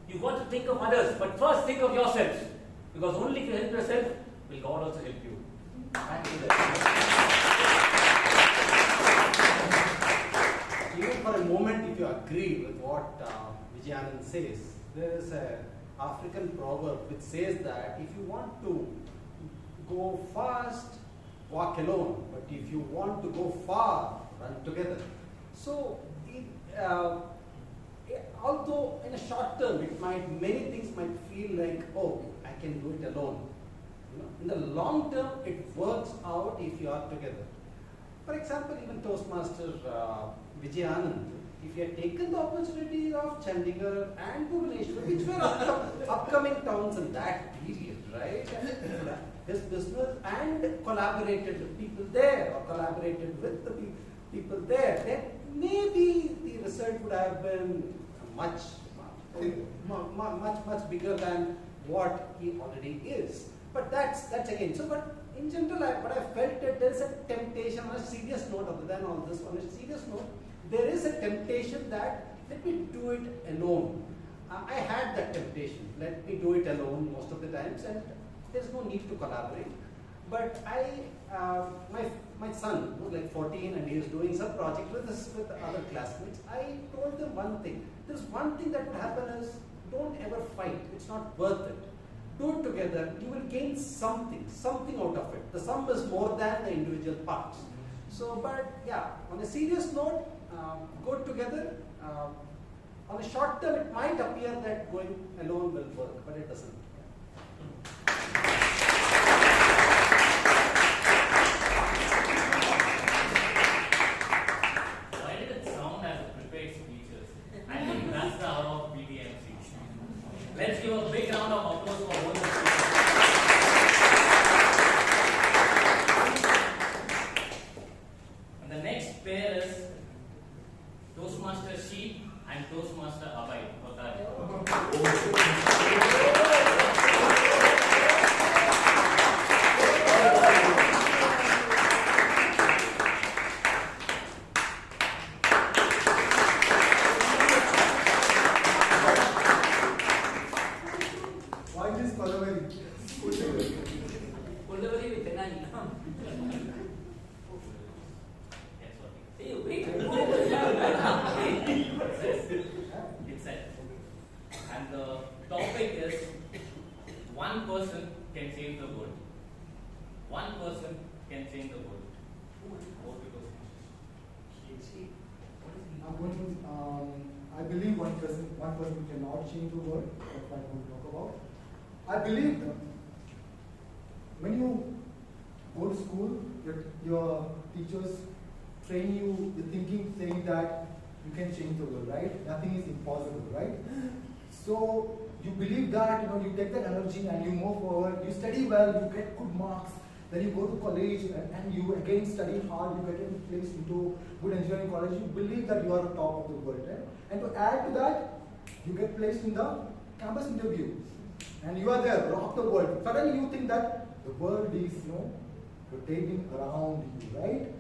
You've got to think of others, but first think of yourselves. Because only if you help yourself, will God also help you. Thank you. Even for a moment, if you agree with what Vijay Anand says, there is an African proverb which says that if you want to go fast, walk alone, but if you want to go far, run together. So, although in a short term, many things might feel like, oh, I can do it alone. In the long term, it works out if you are together. For example, even Toastmaster Vijay Anand, if he had taken the opportunity of Chandigarh and Bhubaneswar, which were upcoming towns in that period, right? His business and collaborated with people there or collaborated with the people there, then maybe the result would have been much bigger than what he already is. But that's again. So, but in general, what I felt that there is a temptation on a serious note, other than all this, on a serious note, there is a temptation that let me do it alone. I had that temptation. Let me do it alone most of the times, and there's no need to collaborate. But my son was like 14 and he was doing some project with other classmates. I told them one thing. There's one thing that would happen is don't ever fight. It's not worth it. Do it together. You will gain something out of it. The sum is more than the individual parts. So, but yeah, on a serious note, go together. On a short term, it might appear that going alone will work, but it doesn't. Why did it sound as a prepared speeches? I think that's the hour of PTMC. Let's give a big round of applause for both the speakers. And the next pair is Toastmaster Sheeb and Toastmaster Abhay. Why this Kothari? Kothari with Tenani. Hey, wait. It's set. And the topic is one person can change the world. One person can change the world. I believe one person cannot change the world. That's what I want to talk about. I believe that when you go to school, your teachers train you with thinking, saying that you can change the world, right? Nothing is impossible, right? So you believe that, you take that energy and you move forward, you study well, you get good marks, then you go to college and you again study hard, you get placed into good engineering college, you believe that you are the top of the world, right? And to add to that, you get placed in the campus interview and you are there, rock the world. Suddenly you think that the world is, rotating around you, right?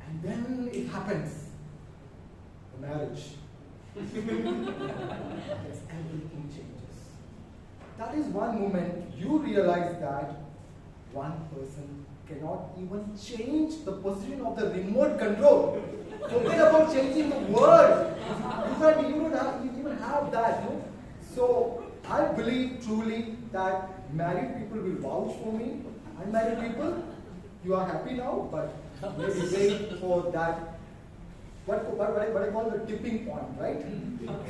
And then it happens. The marriage. Yes, everything changes. That is one moment you realize that one person cannot even change the position of the remote control. Forget about changing the world. You don't even have that. No? So I believe truly that married people will vouch for me. Unmarried people, you are happy now, but maybe wait for that, what I call the tipping point, right?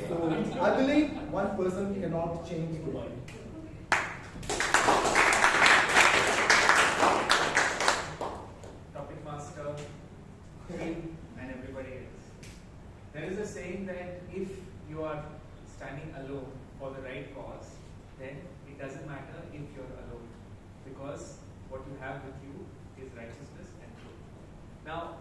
So I believe one person cannot change the world. Topic master, team, and everybody else. There is a saying that if you are standing alone for the right cause, then it doesn't matter if you're alone, because what you have with you is righteousness and truth. Now,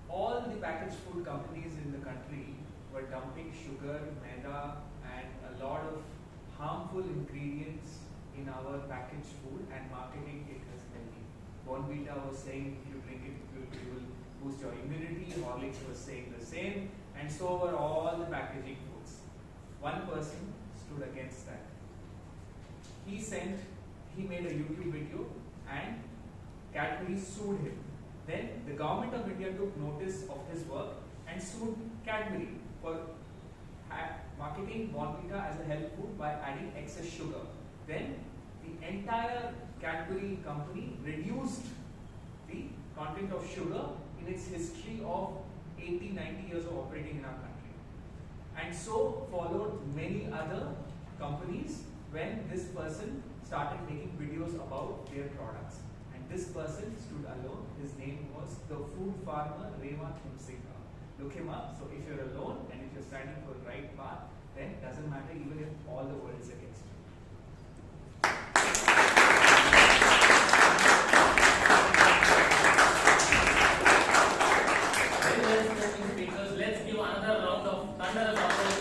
all the packaged food companies in the country were dumping sugar, maida, and a lot of harmful ingredients in our packaged food and marketing it as healthy. Bonvita was saying if you drink it, it will boost your immunity. Horlicks was saying the same, and so were all the packaging foods. One person stood against that. He made a YouTube video and Cadbury sued him. Then the government of India took notice of his work and sued Cadbury for marketing Bonvita as a health food by adding excess sugar. Then the entire Cadbury company reduced the content of sugar in its history of 80-90 years of operating in our country. And so followed many other companies when this person started making videos about their products. And this person stood alone. His name was the food farmer Reva Thimsingha. Look him up. So if you're alone and if you're standing for the right path, then it doesn't matter even if all the world is against you. Very well spoken speakers. Let's give another round of thunderous applause.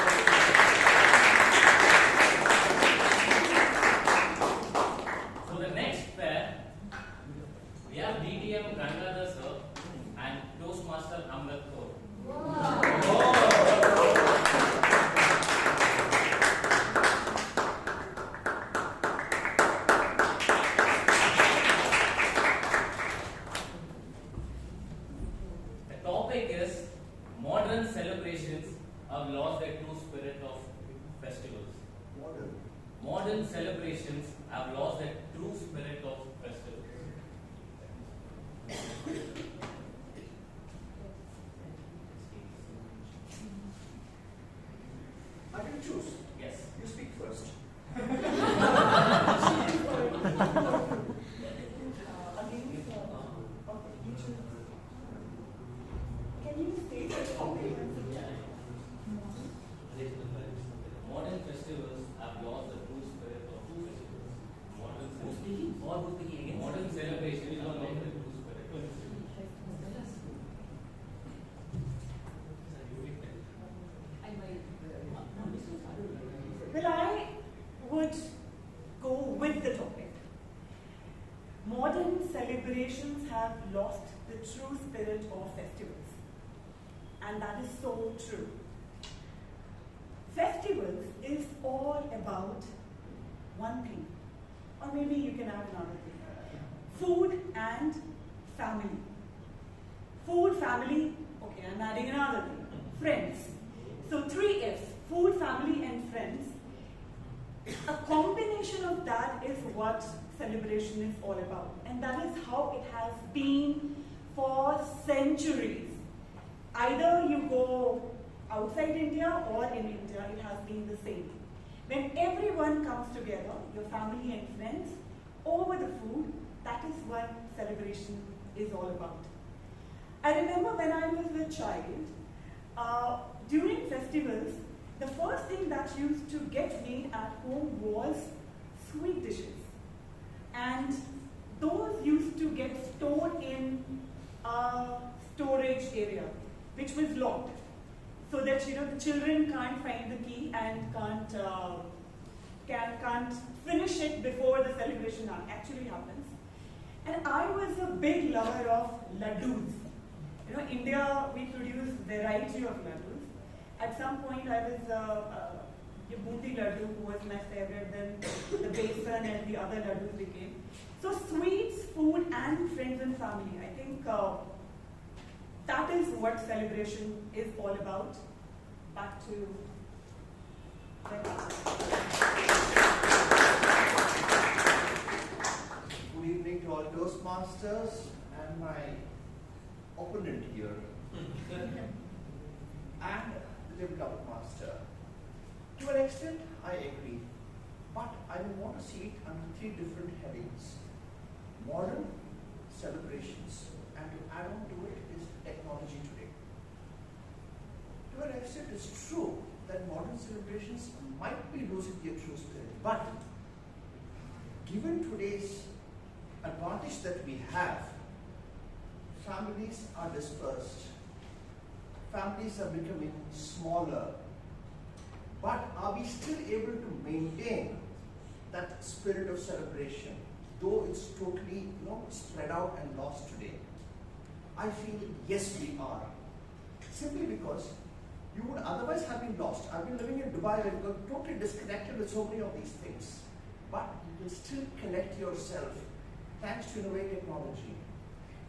So the next pair, we have DTM Gangaadhar sir and Toastmaster Amrith. Modern celebrations have lost their true spirit of festivals. I can choose. Yes. You speak first. Can you say the topic? Modern festivals have lost the true spirit of festivals. Modern celebrations have lost the true spirit of festivals. Well, I would go with the topic. Modern celebrations have lost the true spirit of festivals. And that is so true. Festivals is all about one thing, or maybe you can add another thing. Food and family. Food, family, okay, I'm adding another thing. Friends. So 3 F's, food, family and friends. A combination of that is what celebration is all about. And that is how it has been for centuries. Either you go outside India or in India, it has been the same. When everyone comes together, your family and friends, over the food, that is what celebration is all about. I remember when I was a child, during festivals, the first thing that used to get made at home was sweet dishes. And those used to get stored in a storage area, which was locked. So that the children can't find the key and can't finish it before the celebration actually happens. And I was a big lover of laddus. India, we produce variety of laddus. At some point, I was a bundi laddu who was my favorite. Then the besan and the other laddus became. So sweets, food, and friends and family. I think that is what celebration is all about. Back to Good evening to all opponent here and the development master. To an extent, I agree, but I will want to see it under 3 different headings. Modern, celebrations, and to add on to it is technology today. To an extent, it's true that modern celebrations might be losing their true spirit, but given today's advantage that we have, families are dispersed, families are becoming smaller, but are we still able to maintain that spirit of celebration, though it's totally spread out and lost today? I feel yes, we are. Simply because you would otherwise have been lost. I've been living in Dubai and got totally disconnected with so many of these things. But you can still connect yourself thanks to innovative technology.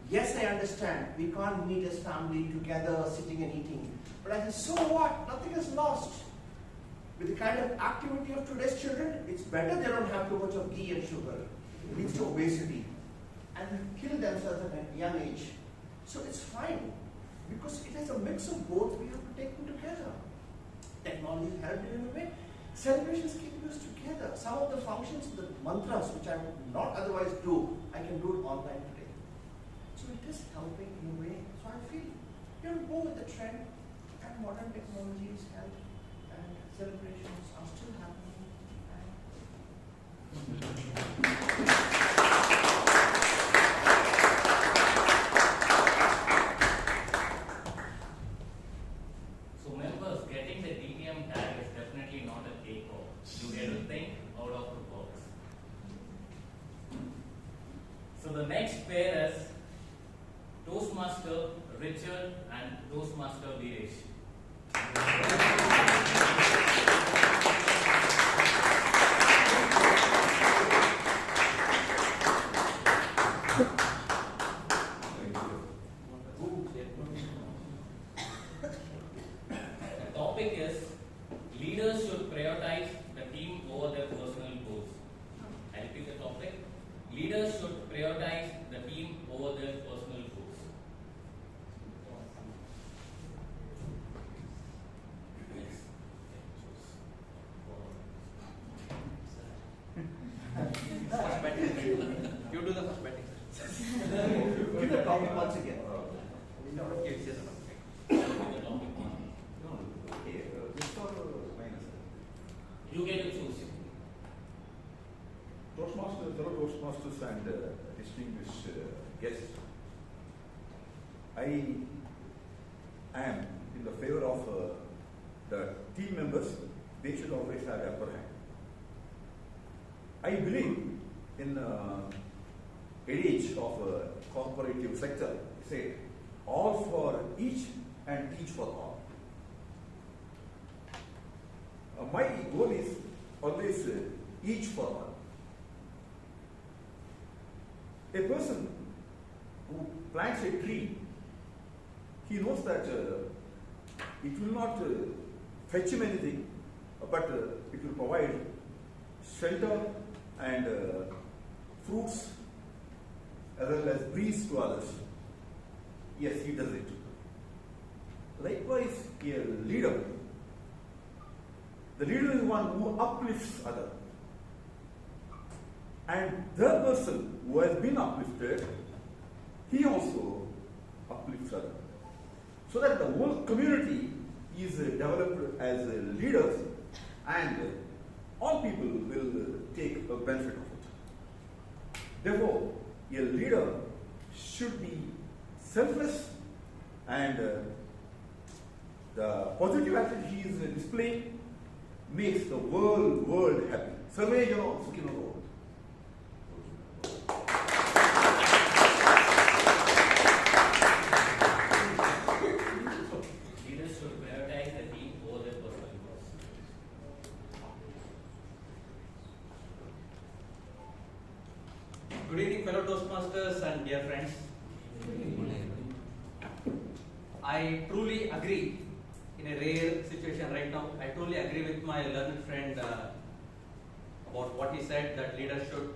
Yes, I understand we can't meet as family together, sitting and eating. But I say, so what? Nothing is lost. With the kind of activity of today's children, it's better they don't have too much of ghee and sugar. It leads to obesity. And kill themselves at a young age. So it's fine. Because it is a mix of both, we have to take them together. Technology helped in a way. Celebrations keep us together. Some of the functions, the mantras, which I would not otherwise do, I can do it online today. So it is helping in a way. So I feel we have to go with the trend, and modern technologies help, and celebrations are still happening. So members, getting the DTM tag is definitely not a cakewalk. You get to think out of the box. So the next pair is Toastmaster Richard and Toastmaster Veeresh. The topic is leaders should prioritize the team over their personal goals. I repeat the topic. Leaders should prioritize the team over their personal goals. You do the first betting. Give the topic once again. You get to choose. Toastmasters, fellow Toastmasters and distinguished guests, I am in the favor of the team members. They should always have upper hand. I believe in age of corporative sector, say all for each and each for all. My goal is always each for all. A person who plants a tree, he knows that it will not fetch him anything, but it will provide shelter and fruits as well as breeze to others. Yes, he does it. Likewise, a leader. The leader is one who uplifts others. And the person who has been uplifted, he also uplifts others. So that the whole community is developed as leaders, and all people will take a benefit of it. Therefore, a leader should be selfless, and the positive attitude he is displaying makes the world happy. Sarve jana sukhino bhavantu. Leaders should prioritize the team over their personal goals. Good evening, fellow Toastmasters and dear friends. I truly agree, in a rare situation right now, I truly agree with my learned friend about what he said, that leaders should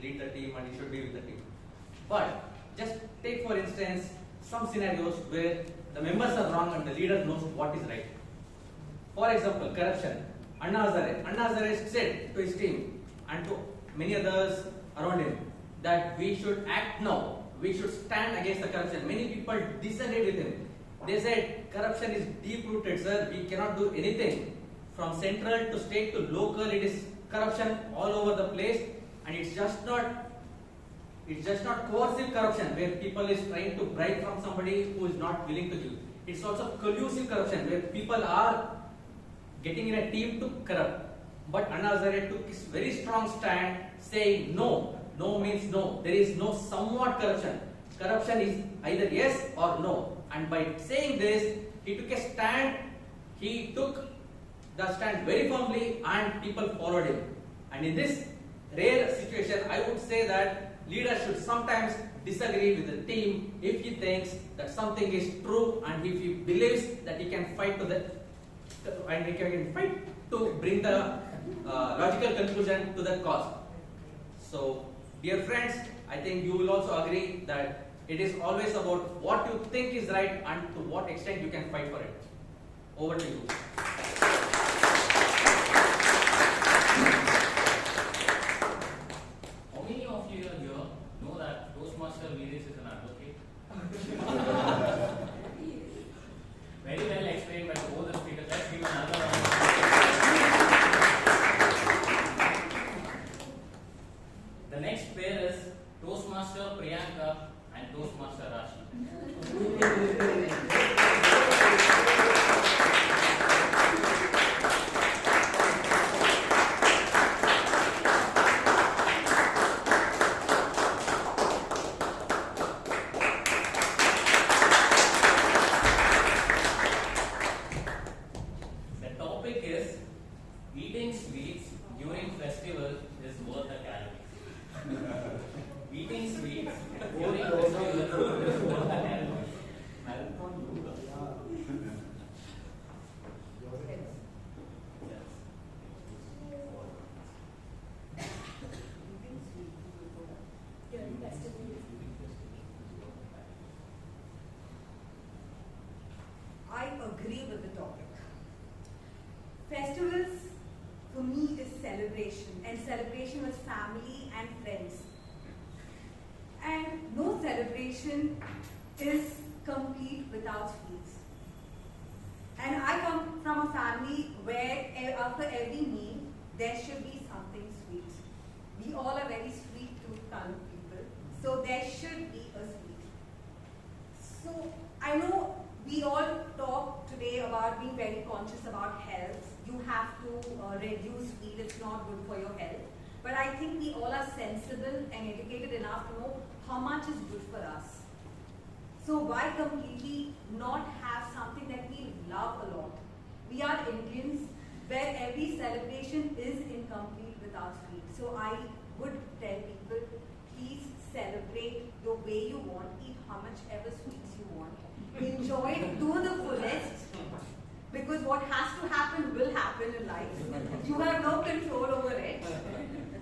lead the team and he should be with the team. But just take for instance some scenarios where the members are wrong and the leader knows what is right. For example, corruption. Anna Hazare said to his team and to many others around him that we should act now. We should stand against the corruption. Many people disagreed with him. They said corruption is deep-rooted, sir. We cannot do anything. From central to state to local, it is corruption all over the place, and it's just not coercive corruption where people is trying to bribe from somebody who is not willing to give. It's also collusive corruption where people are getting in a team to corrupt. But Anna Hazare took his very strong stand saying no. No means no. There is no somewhat corruption. Corruption is either yes or no. And by saying this, he took a stand. He took the stand very firmly and people followed him. And in this rare situation, I would say that leaders should sometimes disagree with the team if he thinks that something is true and if he believes that he can fight to bring the logical conclusion to that cause. So, dear friends, I think you will also agree that it is always about what you think is right and to what extent you can fight for it. Over to you. How many of you here know that Toastmaster Veeresh is an advocate? Very well explained by both the speakers. Let's give another round of applause. The next pair is Toastmaster Priyanka and Toastmaster Rashi. The topic is eating sweets during festival is worth a calorie. Eating sweets during festival is worth a calorie. I agree with the topic. Festivals for me is celebration, and celebration with family and friends. And no celebration is complete without sweets. And I come from a family where after every meal there should be something sweet. We all are very sweet tooth kind of people, so there should be a sweet. So I know we all talk today about being very conscious about health. You have to reduce sweet, it's not good for your health. But I think we all are sensible and educated enough to know how much is good for us. So why completely not have something that we love a lot? We are Indians where every celebration is incomplete without sweet. So I would tell people, please celebrate the way you want, eat how much ever sweets you want. Enjoy it to the fullest, because what has to happen will happen in life. You have no control over it.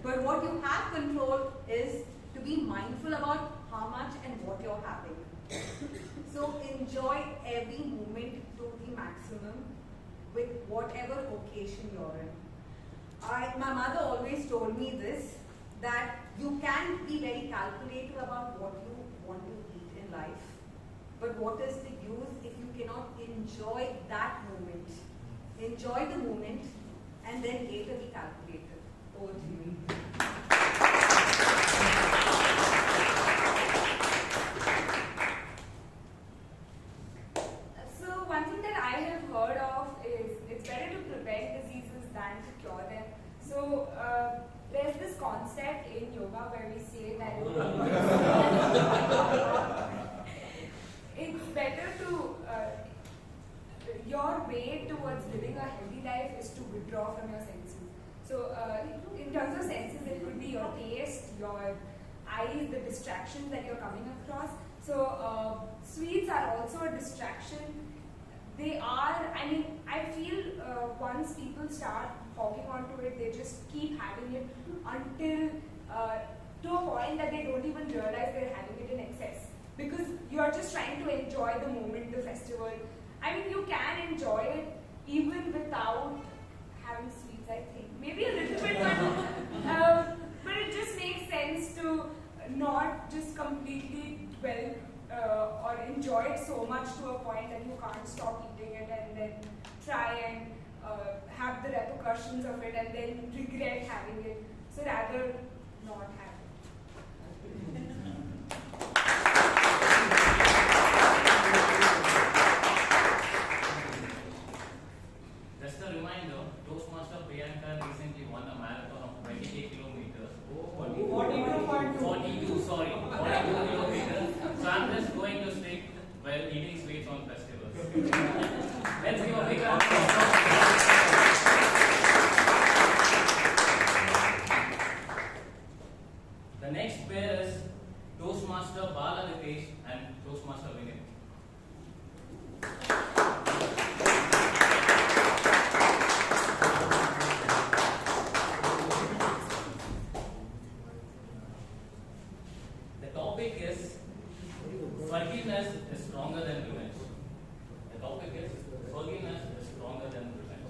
But what you have control is to be mindful about how much and what you're having. So enjoy every moment to the maximum with whatever occasion you're in. My mother always told me this, that you can be very calculated about what you want to eat in life. But what is the use if you cannot enjoy that moment? Enjoy the moment and then later be calculated. Over to you. So one thing that I have heard of is it's better to prevent diseases than to cure them. So there's this concept in yoga where we say that it's better to, your way towards living a healthy life is to withdraw from your senses. So in terms of senses, it could be your taste, your eyes, the distractions that you're coming across. So sweets are also a distraction. They are, I mean, I feel once people start hogging onto it, they just keep having it until to a point that they don't even realize they're having it in excess. because you are just trying to enjoy the moment, the festival. I mean, you can enjoy it even without having sweets, I think. Maybe a little bit, but it just makes sense to not just completely dwell or enjoy it so much to a point that you can't stop eating it and then try and have the repercussions of it and then regret having it. So rather not have it. Just a reminder, Toastmaster Priyanka recently won a marathon of 28 kilometers. 42, sorry. 42 kilometers. So I'm just going to stick, well, eating sweets on festivals. Let's give a big round of applause. The next pair is Toastmaster Lokesh and Toastmaster Vivek. The topic is forgiveness is stronger than revenge. The topic is forgiveness is stronger than revenge.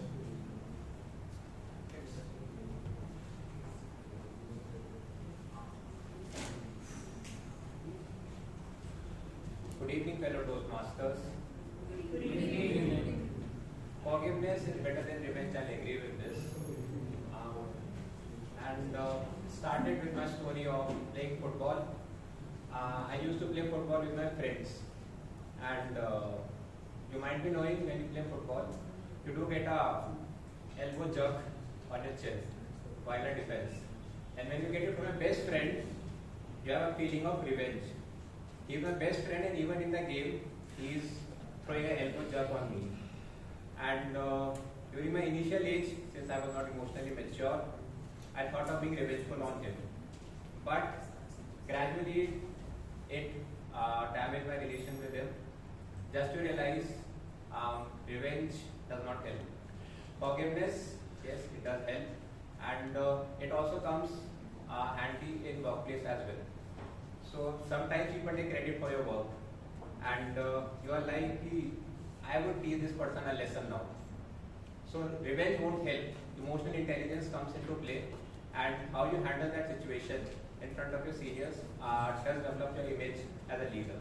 Good evening, fellow Toastmasters. Good evening. Forgiveness is better than revenge, I'll agree with this. Started with my story of playing football. I used to play football with my friends. And you might be knowing when you play football, you do get a elbow jerk on your chest while I defense. And when you get it from a best friend, you have a feeling of revenge. He is my best friend, and even in the game, he is throwing an elbow jerk on me. And during my initial age, since I was not emotionally mature, I thought of being revengeful on him. But gradually, it damaged my relation with him. Just to realize, revenge does not help. Forgiveness, yes, it does help. And it also comes handy in workplace as well. So sometimes people take credit for your work, and you are like, I would teach this person a lesson now. So revenge won't help. Emotional intelligence comes into play, and how you handle that situation in front of your seniors does develop your image as a leader.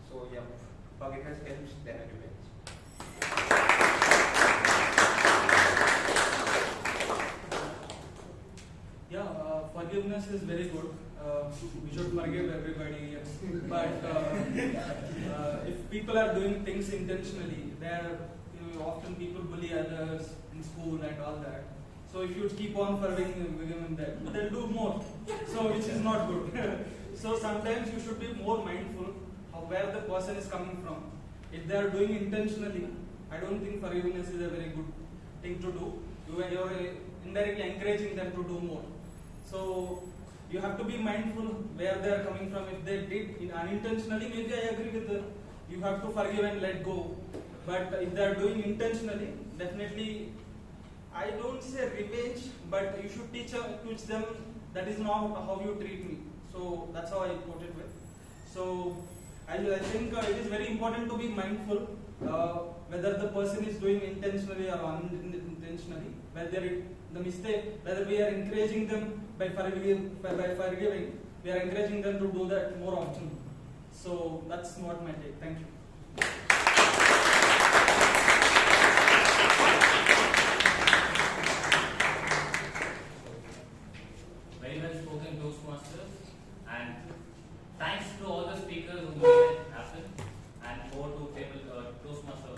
So yeah, forgiveness helps than a revenge. Yeah, forgiveness is very good. We should forgive everybody. But if people are doing things intentionally, there often people bully others in school and all that. So if you keep on forgiving them, they'll do more. So which is not good. So sometimes you should be more mindful of where the person is coming from. If they are doing intentionally, I don't think forgiveness is a very good thing to do. You are indirectly encouraging them to do more. So you have to be mindful where they are coming from. If they did unintentionally, maybe I agree with them. You have to forgive and let go. But if they are doing intentionally, definitely, I don't say revenge, but you should teach them that is not how you treat me. So that's how I put it with. So I think it is very important to be mindful whether the person is doing intentionally or unintentionally, whether we are encouraging them by forgiving, we are encouraging them to do that more often. So that's what my take. Thank you. Very well spoken, Toastmasters, and thanks to all the speakers who made it happen, and over to table Toastmaster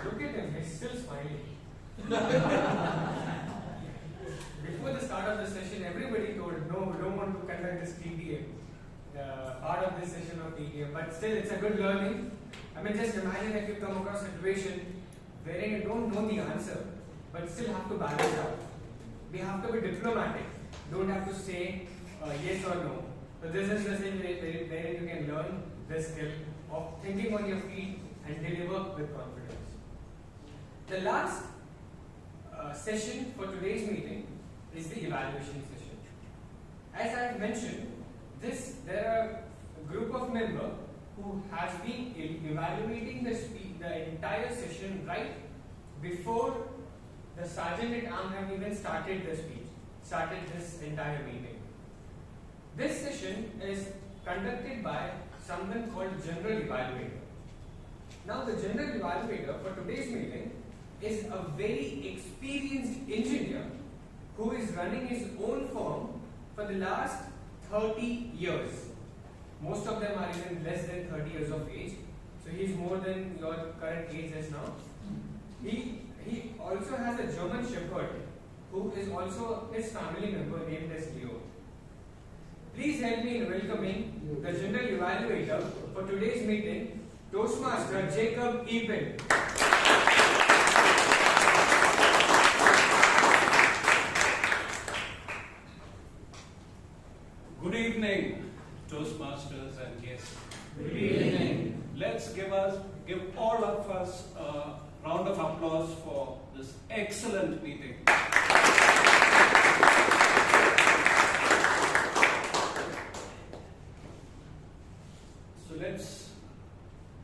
Look at him, he's still smiling. Before the start of the session, everybody told, no, we don't want to conduct this TDA, part of this session of TDA, but still it's a good learning. I mean, just imagine if you come across a situation wherein you don't know the answer, but still have to balance out. We have to be diplomatic. Don't have to say yes or no. So this is the thing where you can learn the skill of thinking on your feet and deliver with confidence. The last session for today's meeting is the evaluation session. As I have mentioned, there are a group of members who has been evaluating the entire session right before the sergeant-at-arms have even started this entire meeting. This session is conducted by someone called General Evaluator. Now the General Evaluator for today's meeting is a very experienced engineer who is running his own firm for the last 30 years. Most of them are even less than 30 years of age. So he is more than your current age as now. He also has a German Shepherd who is also his family member named as Leo. Please help me in welcoming the General Evaluator for today's meeting, Toastmaster Jacob Eben. Good evening, Toastmasters and guests. Good evening. Let's give all of us a round of applause for this excellent meeting. So let's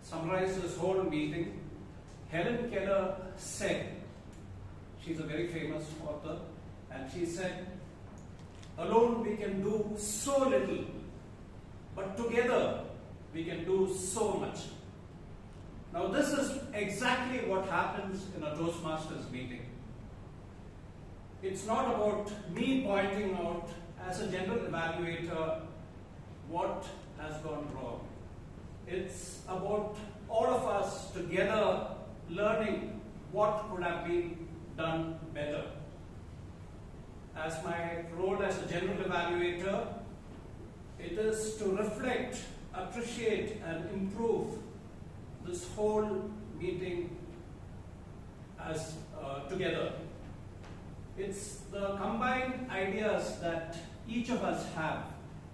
summarize this whole meeting. Helen Keller said, she's a very famous author, and she said, alone we can do so little, but together we can do so much. Now this is exactly what happens in a Toastmasters meeting. It's not about me pointing out as a general evaluator what has gone wrong. It's about all of us together learning what could have been done better. As my role as a general evaluator, it is to reflect, appreciate, and improve this whole meeting as together. It's the combined ideas that each of us have.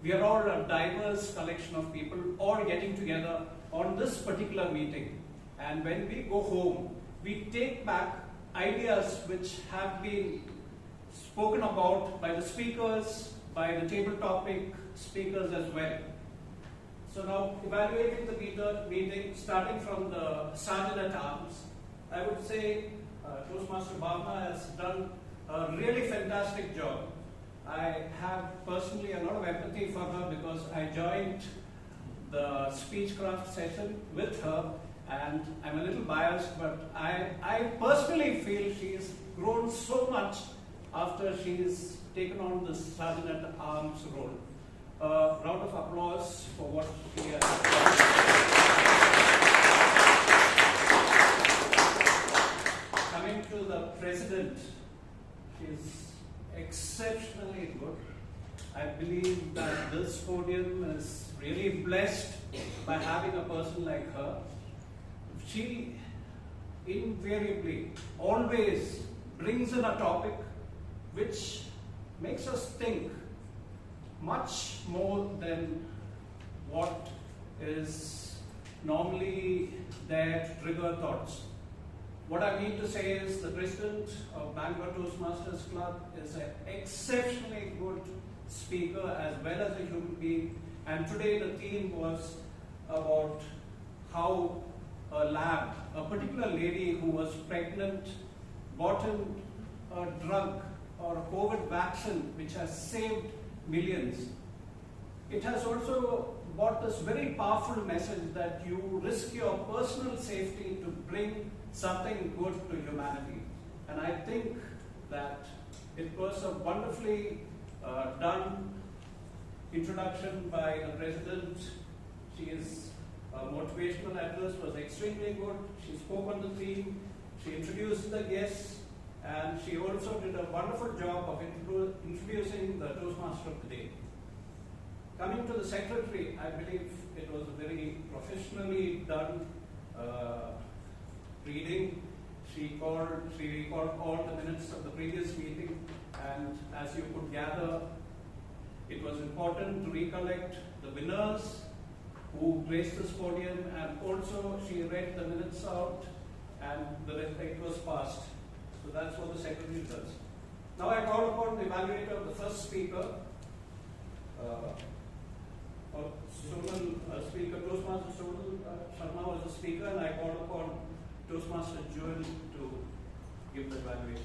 We are all a diverse collection of people all getting together on this particular meeting. And when we go home, we take back ideas which have been spoken about by the speakers, by the table topic speakers as well. So now, evaluating the meeting, starting from the Sergeant-at-Arms, I would say Toastmaster Bhavana has done a really fantastic job. I have personally a lot of empathy for her because I joined the speechcraft session with her, and I'm a little biased, but I personally feel she's grown so much after she's taken on the Sergeant-at-Arms role. A round of applause for what she has done. Coming to the President, she's exceptionally good. I believe that this podium is really blessed by having a person like her. She invariably always brings in a topic which makes us think much more than what is normally there to trigger thoughts. What I mean to say is the President of Bangalore Toastmasters Club is an exceptionally good speaker as well as a human being, and today the theme was about how a lab, a particular lady who was pregnant, bought in a drug or a COVID vaccine which has saved millions. It has also brought this very powerful message that you risk your personal safety to bring something good to humanity. And I think that it was a wonderfully done introduction by the President. She is motivational address was extremely good. She spoke on the theme, she introduced the guests, and she also did a wonderful job of introducing the Toastmaster of the day. Coming to the Secretary, I believe it was a very professionally done reading. She recalled all the minutes of the previous meeting, and as you could gather, it was important to recollect the winners who graced this podium, and also she read the minutes out and it was passed. So that's what the Secretary does. Now I call upon the evaluator, the first speaker, speaker, Toastmaster Sonal Sharma was the speaker, and I call upon Toastmaster Jewel to give the evaluation.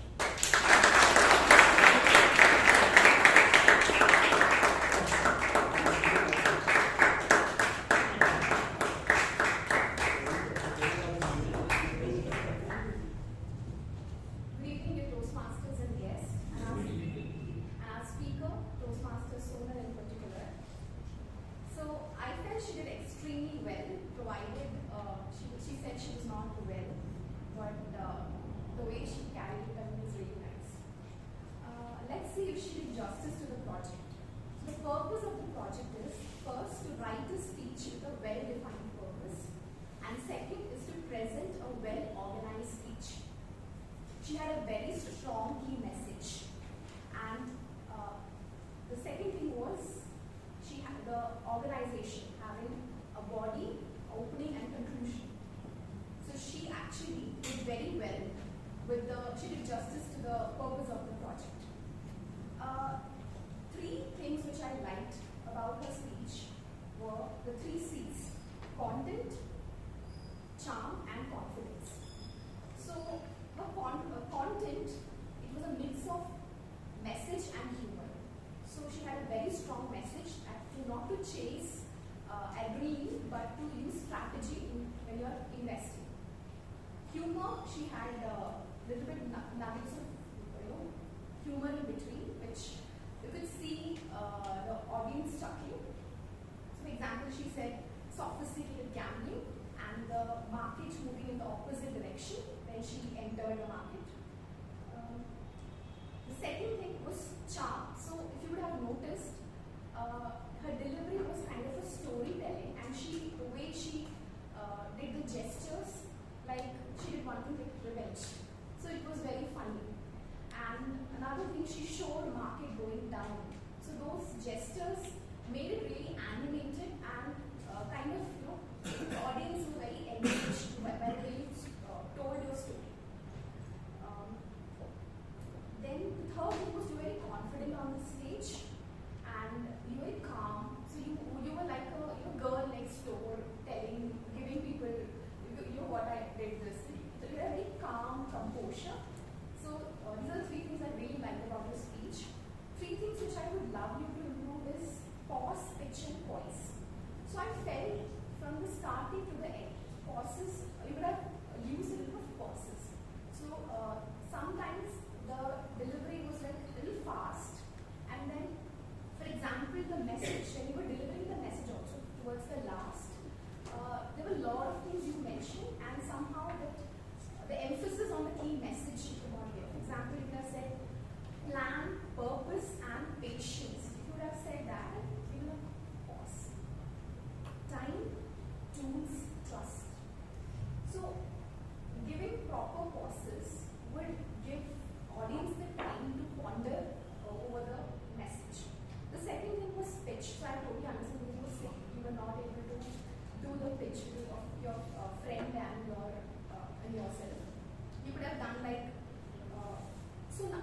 Good evening, dear Toastmasters and guests, and our speaker, Toastmaster Sonal in particular. So I felt she did extremely well, provided she said she was not well, but the way she carried it was really nice. Let's see if she did justice to the project. So the purpose of the project is first to write a speech with a well-defined purpose, and second is to present a well-organized speech. She had a very strong key message, and the second thing was she had the organization having a body, opening and conclusion. So she actually did very well with she did justice to the purpose of the project. Three things which I liked about her speech were the 3 C's: content, charm and confidence. So her content, it was a mix of message and humor. So she had a very strong message not to chase a dream, but to use strategy when you are investing. Humor, she had a little bit nuggets of humor in between, which you could see the audience chuckling. So for example, she said sophisticated gambling and the market moving in the opposite direction when she entered the market. The second thing was charm. So if you would have noticed, her delivery was kind of a storytelling, and the way she did the gestures, like she did one thing with revenge. So it was very funny. And another thing, she showed market going down. So those gestures made it really animated and kind of, the audience was very engaged when they told your story. Then the third thing was you were very confident on the stage, and you were very calm. So you were like a girl next door giving people, what I did this. So you had a very calm composure. So these are the 3 things I really liked about your speech. 3 things which I would love you to improve is pause, pitch and poise. So I felt from the starting to the end, pauses, you would have used a little of pauses. So sometimes the delivery was like a little fast, and then, for example, the message, when you were delivering the message also towards the last, there were a lot of things you mentioned, and somehow the emphasis on the key message you got here. For example, you could have said plan, purpose and patience. If you would have said that, you would have pause. Time, tools, trust. So giving proper pauses would give audience the time to ponder over the message. The second thing was pitch. So I totally understand what you were saying. You were not able to do the pitch of your friend and yourself. You could have done like, Sonal,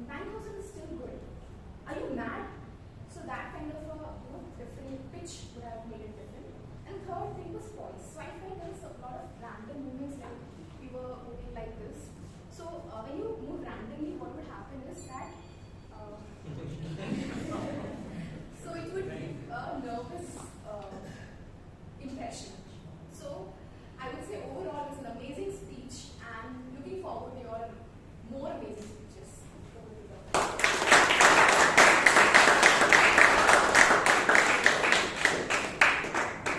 9,000 is still good. Are you mad? So that kind of a different pitch would have made it different. And third thing was poise. So I felt there was a lot of random movements, like we were moving like this. So when you move randomly, what would happen is that so it would give a nervous impression. So I would say overall it's an amazing speech, and looking forward to your more amazing speeches.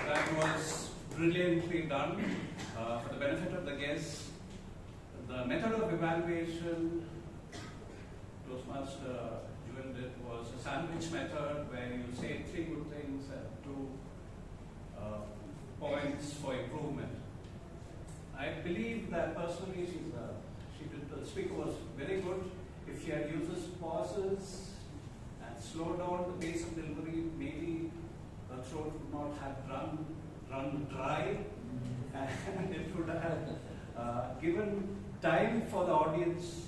That was brilliantly done. For the benefit of the guests, the method of evaluation Toastmaster Jewel did was a sandwich method, where you say 3 good things and 2 points for improvement. I believe that personally the speaker was very good. If she had used pauses and slowed down the pace of delivery, maybe her throat would not have run dry, and it would have given time for the audience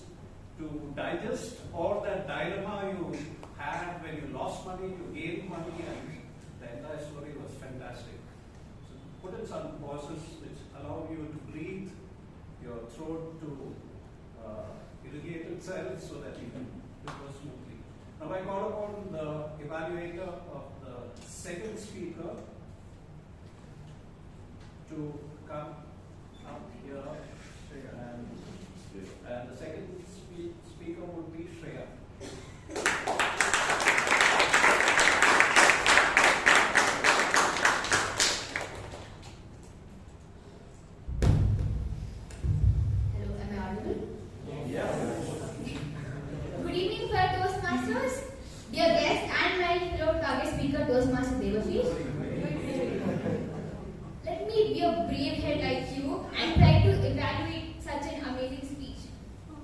to digest all that dilemma you had when you lost money, you gained money, and the entire story was fantastic. So put in some pauses which allow you to breathe, your throat to irrigate itself so that you can go smoothly. Now I call upon the evaluator of the second speaker to come up here, and the second speaker would be Shreya. Hello, am I audible? Yeah. Good evening, fellow Toastmasters, dear guests, and my fellow target speaker, Toastmaster Debasish. Let me be a brave head like you and try to evaluate such an amazing speech.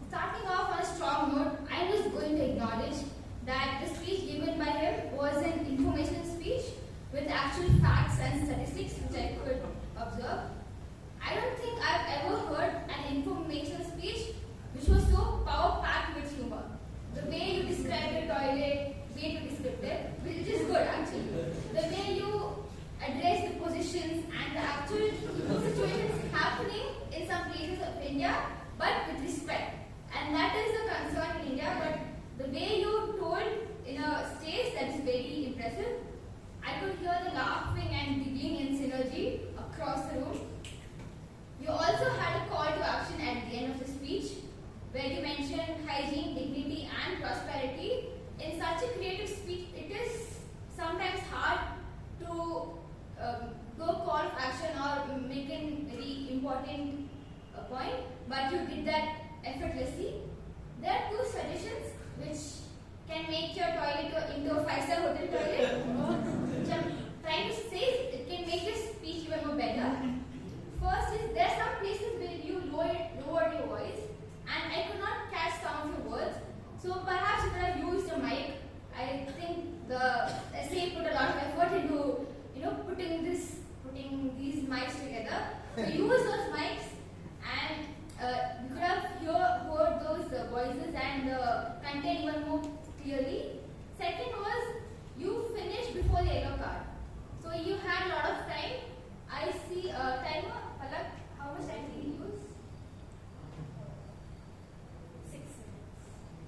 Starting off on a strong note, I was going to acknowledge that the speech given by him was an informational speech with actual facts and statistics which I could observe. I don't think I've ever heard an informational speech which was so power-packed with humor. The way you described the toilet, way too descriptive, which is good actually. The way you address the positions and the actual situations happening in some places of India, but with respect. And that is the concern in India, but the way you told in a stage, that is very impressive. I could hear the laughing and giggling in synergy across the room. You also had a call to action at the end of the speech, where you mentioned hygiene, dignity and prosperity. In such a creative speech, it is sometimes hard to go call of action or make a very important point, but you did that effortlessly. There are two suggestions which can make your toilet into a 5-star hotel toilet, which I'm trying to say it can make this speech even more better. First is, there are some places where you lowered your voice and I could not catch some of your words, so perhaps you could have used a mic. I think the essay put a lot of effort into putting these mics together. So use those mics and you could have heard those voices and content even more clearly. Second was, you finished before the yellow card. So you had a lot of time. I see a timer. Palak, how much time did you use? 6 minutes.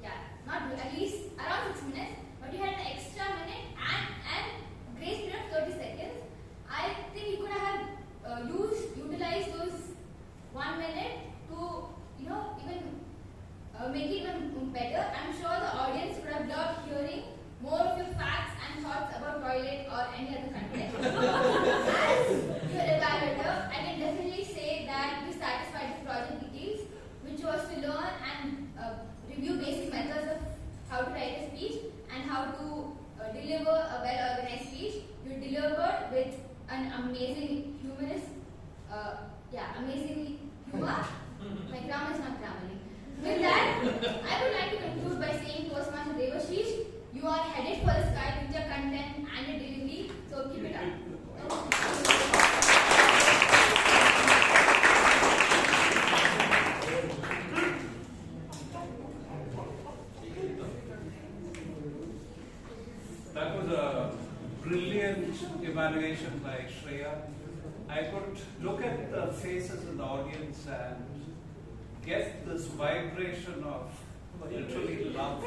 Yeah, not at least around 6 minutes, but you had an extra minute and grace period of 30 seconds. I think you could have utilized those 1 minute to even make it even better. I'm sure the audience would have loved hearing more of your facts and thoughts about toilet or any other content. As your evaluator, I can definitely say that you satisfied the project details, which was to learn and review basic methods of how to write a speech and how to deliver a well-organized speech. You delivered with an amazing humorous, amazing humor. My grammar is not grammarly. With that, I would like to conclude by saying, Toastmaster Debasish, you are headed for the sky with your content and your delivery, so keep it up. That was a brilliant evaluation by Shreya. I could look at the faces in the audience and get this vibration of literally love.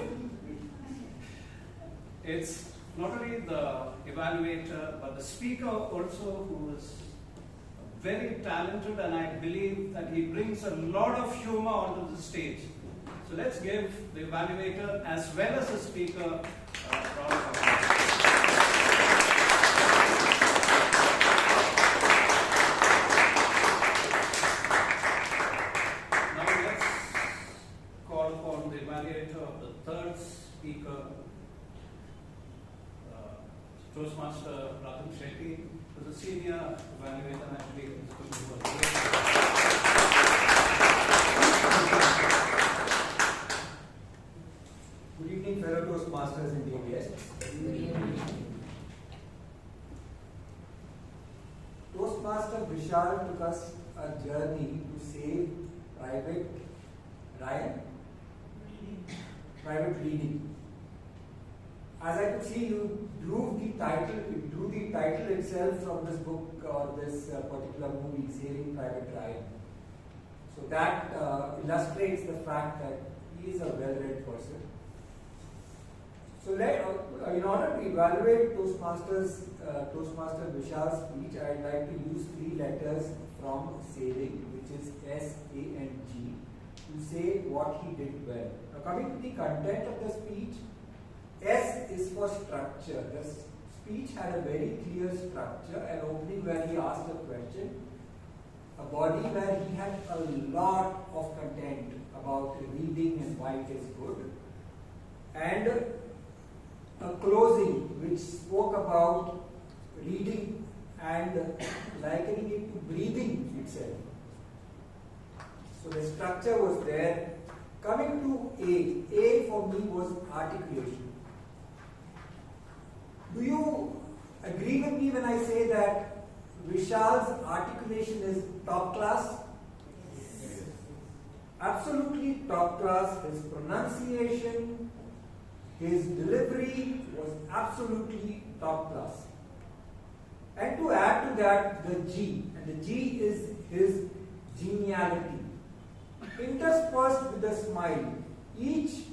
It's not only the evaluator, but the speaker also, who is very talented, and I believe that he brings a lot of humor onto the stage. So let's give the evaluator as well as the speaker a round of applause. Toastmaster Pradhan, who is a senior evaluator and actually is going to do a great job. Good evening, fellow Toastmasters and dear guests. Good evening. Toastmaster Vishal took us a journey to save Private Ryan. private reading. As I could see, you drew the title itself from this book or this particular movie, Saving Private Ryan. So that illustrates the fact that he is a well-read person. So in order to evaluate Toastmaster Vishal's speech, I'd like to use 3 letters from saving, which is S, A and G, to say what he did well. Now coming to the content of the speech, S is for structure. The speech had a very clear structure, an opening where he asked a question, a body where he had a lot of content about reading and why it is good, and a closing which spoke about reading and likening it to breathing itself. So the structure was there. Coming to A for me was articulation. Do you agree with me when I say that Vishal's articulation is top class? Yes. Absolutely top class. His pronunciation, his delivery was absolutely top class. And to add to that, the G, and the G is his geniality. Interspersed with a smile. Each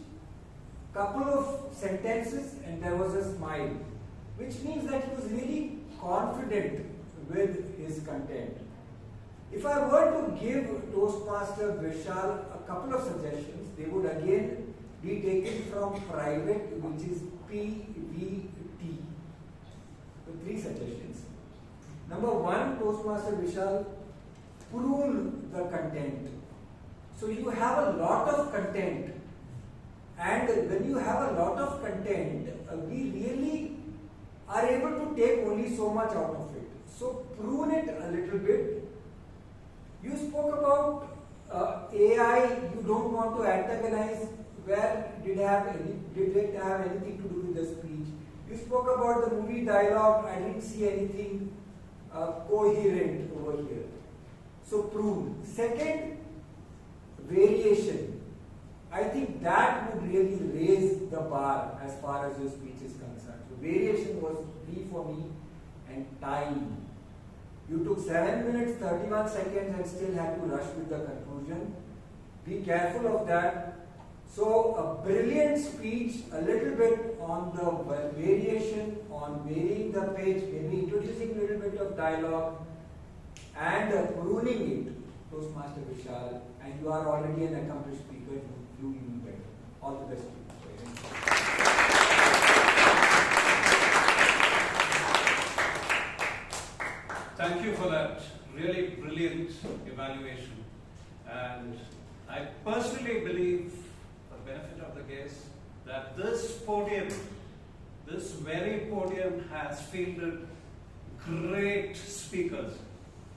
couple of sentences and there was a smile, which means that he was really confident with his content. If I were to give Toastmaster Vishal a couple of suggestions, they would again be taken from private, which is PVT. So 3 suggestions. Number 1, Toastmaster Vishal, prune the content. So you have a lot of content, and when you have a lot of content, we really are able to take only so much out of it. So prune it a little bit. You spoke about AI, you don't want to antagonize. Where did it have anything to do with the speech? You spoke about the movie dialogue, I didn't see anything coherent over here. So prune. Second, variation. I think that would really raise the bar as far as your speech is concerned. So variation was key for me, and time. You took 7 minutes, 31 seconds and still had to rush with the conclusion. Be careful of that. So a brilliant speech, a little bit on the variation, on varying the page, maybe introducing a little bit of dialogue and pruning it, Toastmaster Vishal, and you are already an accomplished speaker, you do even better. All the best to you. Thank you for that really brilliant evaluation. And I personally believe, for the benefit of the guests, that this podium, this very podium has fielded great speakers.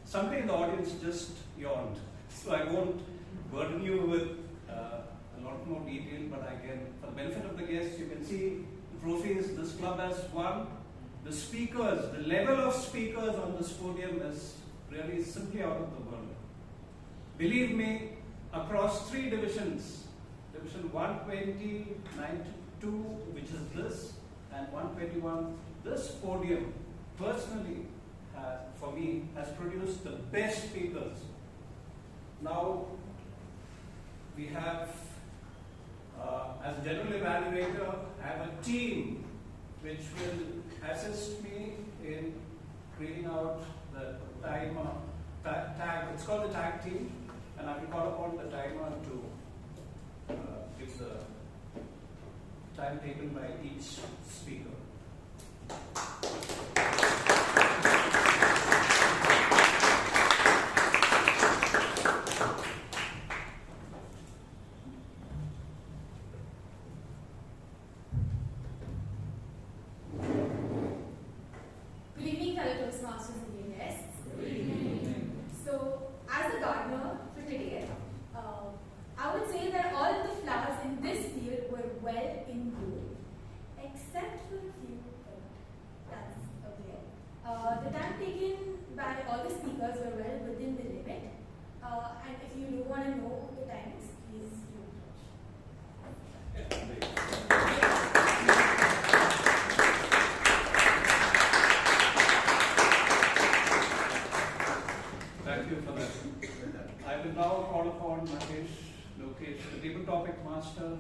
Somebody in the audience just yawned, so I won't burden you with a lot more detail, but again, for the benefit of the guests, you can see the trophies this club has won. The speakers, the level of speakers on this podium is really simply out of the world. Believe me, across 3 divisions, Division 120, 92, which is this, and 121, this podium personally, for me, has produced the best speakers. Now, we have, as general evaluator, I have a team which will assist me in reading out the timer, tag, it's called the tag team, and I will call upon the timer to give the time taken by each speaker. Good evening, fellow Toastmasters and guests. Good evening. So, as a gardener for today, I would say that all of the flowers in this field were well in bloom, except Toastmaster.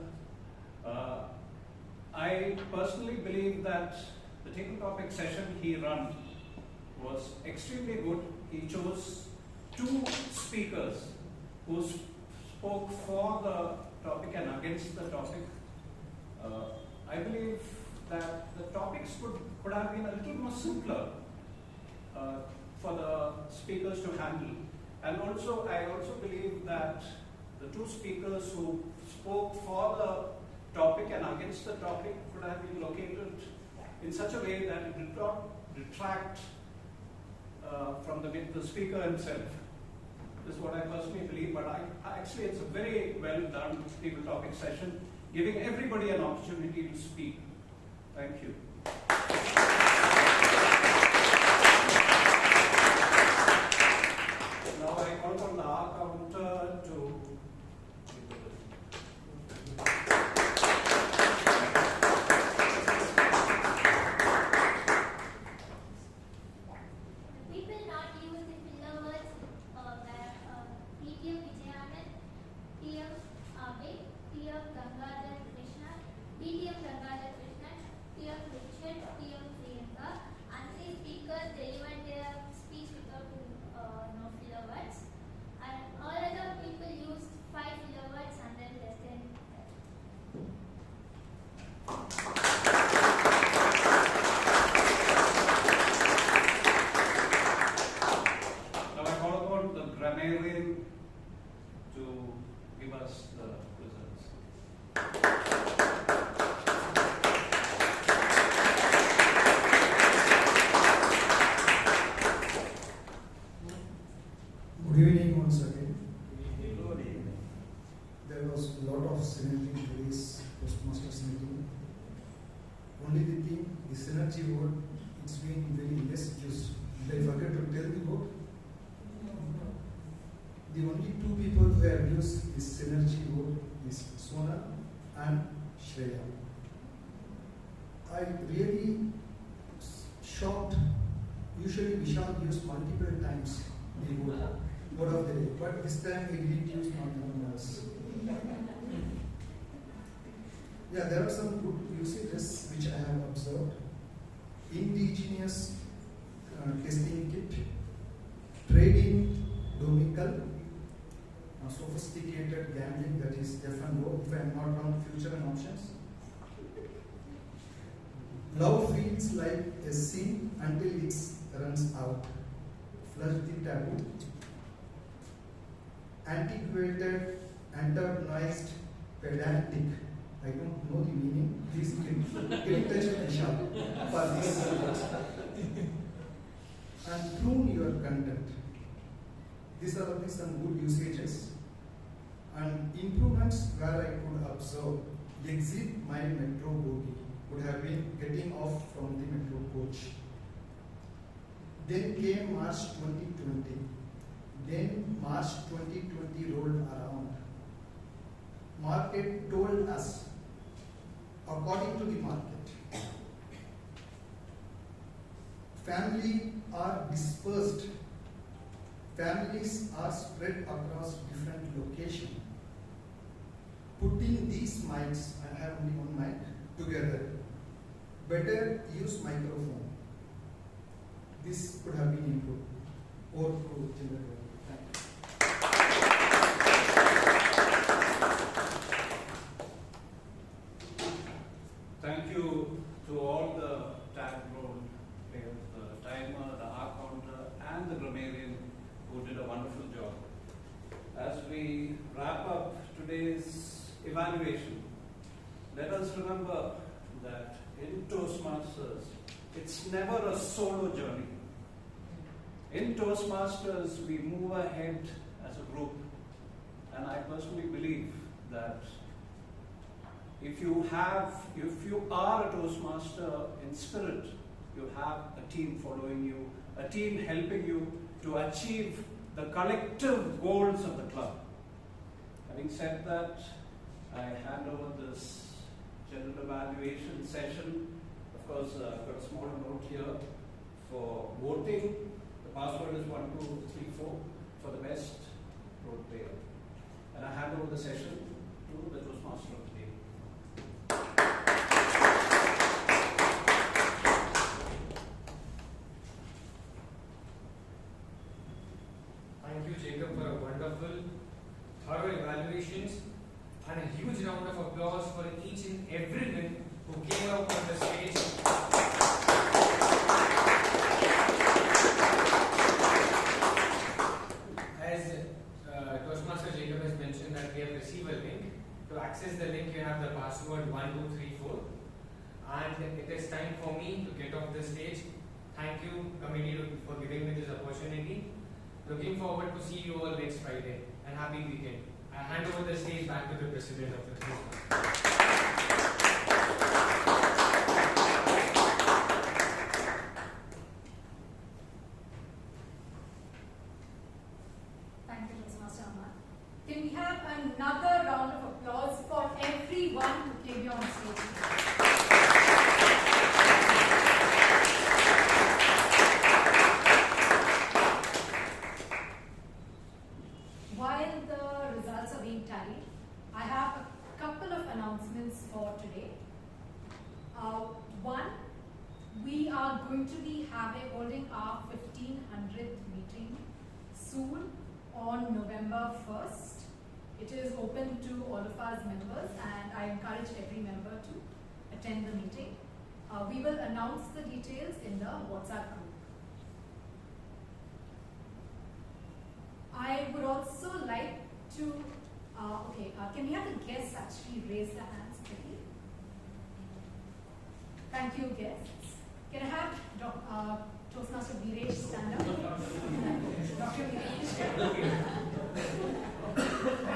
I personally believe that the table topic session he ran was extremely good. He chose 2 speakers who spoke for the topic and against the topic. I believe that the topics could have been a little more simpler for the speakers to handle. And also, I also believe that the 2 speakers who spoke for the topic and against the topic could have been located in such a way that it did not detract from the speaker himself. This is what I personally believe, but actually it's a very well done table topic session, giving everybody an opportunity to speak. Thank you. Now I call on the counter to People not use the filler words PM Vijay, PM Abhay, PM Gangaadhar Krishna, BTM Gangaadhar Krishna, PM Vijay, PM Priyanka. Unseen speakers delivered their speech without no filler words. And all other people used 5 filler words and then less than that. Now I call upon the grammarian to give us the results. Good evening once again. There was a lot of synergy in today's Toastmasters meeting. Only the thing, the synergy word, it's been very less used. Did I forget to tell the word? The only 2 people who have used this synergy word is Sonal and Shreya. I really shocked. Usually Vishal used multiple times the word of the day, but this time he didn't use not even once. Yeah, there are some good usages which I have observed. Indigenous testing kit, trading domical, sophisticated gambling, that is F&O, if I am not wrong, future and options. Love feels like a sin until it runs out. Flush the taboo. Antiquated, antagonized, pedantic. I don't know the meaning. Please get in touch with Vishal for these words. And prune your content. These are some good usages. And improvements where I could observe. Exit my metro bogie would have been getting off from the metro coach. Then came March 2020. Then March 2020 rolled around. Market told us, according to the market, family are dispersed. Families are spread across different locations. Putting these mics, I have only one mic, together, better use microphone. This could have been improved or through general. Thank you to all the tag role players, the timer, the R counter, and the grammarian who did a wonderful job. As we wrap up today's evaluation, let us remember that in Toastmasters, it's never a solo journey. In Toastmasters, we move ahead as a group, and I personally believe that if you are a Toastmaster in spirit, you have a team following you, a team helping you to achieve the collective goals of the club. Having said that, I hand over this general evaluation session. Of course, I've got a small note here for voting. The password is 1234 for the best role player. And I hand over the session to the Toastmaster of the day. Thank you, Jacob, for a wonderful, thorough evaluations and a huge round of applause for each and everyone who came up on the stage. As Toastmaster Jacob has mentioned that we have received a link. To access the link, you have the password 1234. And it is time for me to get off the stage. Thank you, committee, for giving me this opportunity. Looking forward to see you all next Friday, and happy weekend. I hand over the stage back to the president of the Toastmasters. Thank you, Toastmaster Amaan. Can we have another round of applause for everyone who came here on stage? While the results are being tallied, I have a couple of announcements for today. One, we are going to be holding our 1500th meeting soon on November 1st. It is open to all of us members, and I encourage every member to attend the meeting. We will announce the details in the WhatsApp group. I would also like to, can we have the guests actually raise their hands, please? Thank you, guests. Can I have Toastmaster Veeresh stand up? Dr. Veeresh.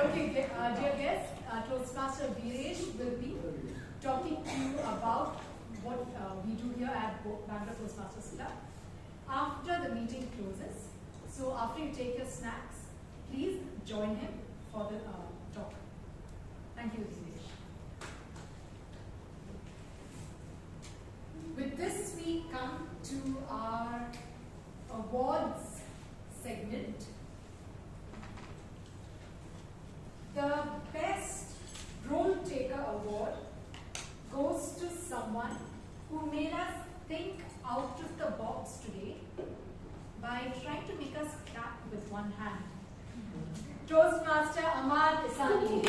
Okay, dear guests, Toastmaster Veeresh will be talking to you about what we do here at Bangalore Toastmasters Club after the meeting closes. So after you take your snacks, please join him for the talk. Thank you, Vijay. With this, we come to our awards segment. The Best Role Taker Award goes to someone who made us think out of the box today by trying to make us clap with one hand. Toastmaster Amaan Isaani.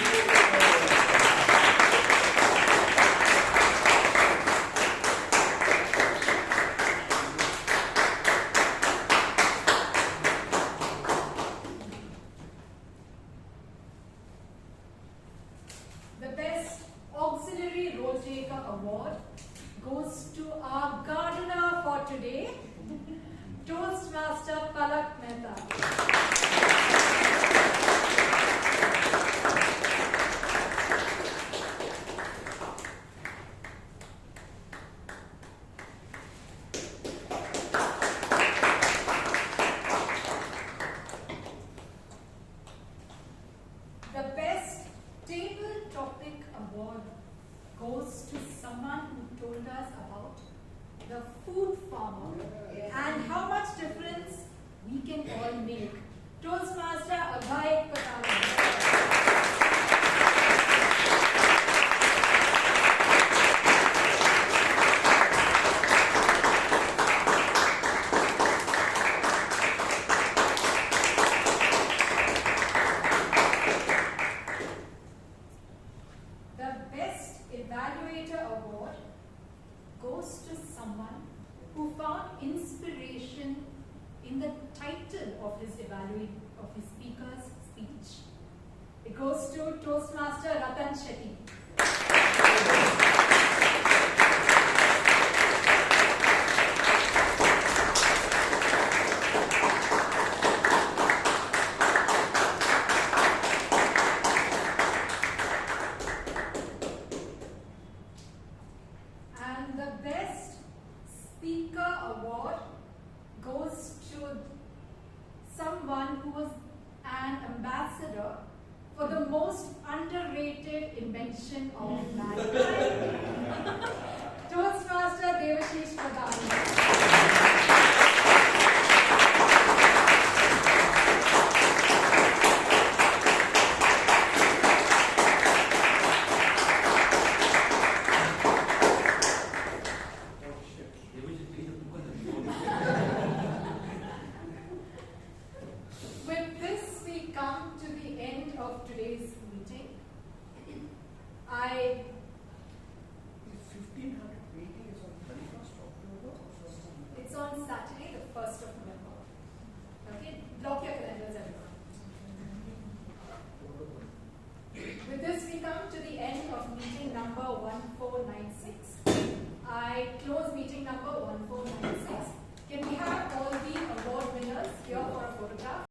The Best Auxiliary Role Taker Award goes to our gardener for today, Toastmaster Palak Mehta. The Best Table Topic Award goes to someone who told us about the food farmer and how much difference we can all make. Toastmaster Abhay Pradhan. The Best Evaluator Award goes to someone who found inspiration in the title of his speaker's speech. It goes to Toastmaster Ratan Shetty. And the Best Speaker Award goes to someone who was an ambassador for the most underrated invention of mankind. Toastmaster Debasish Pradhan. autograph.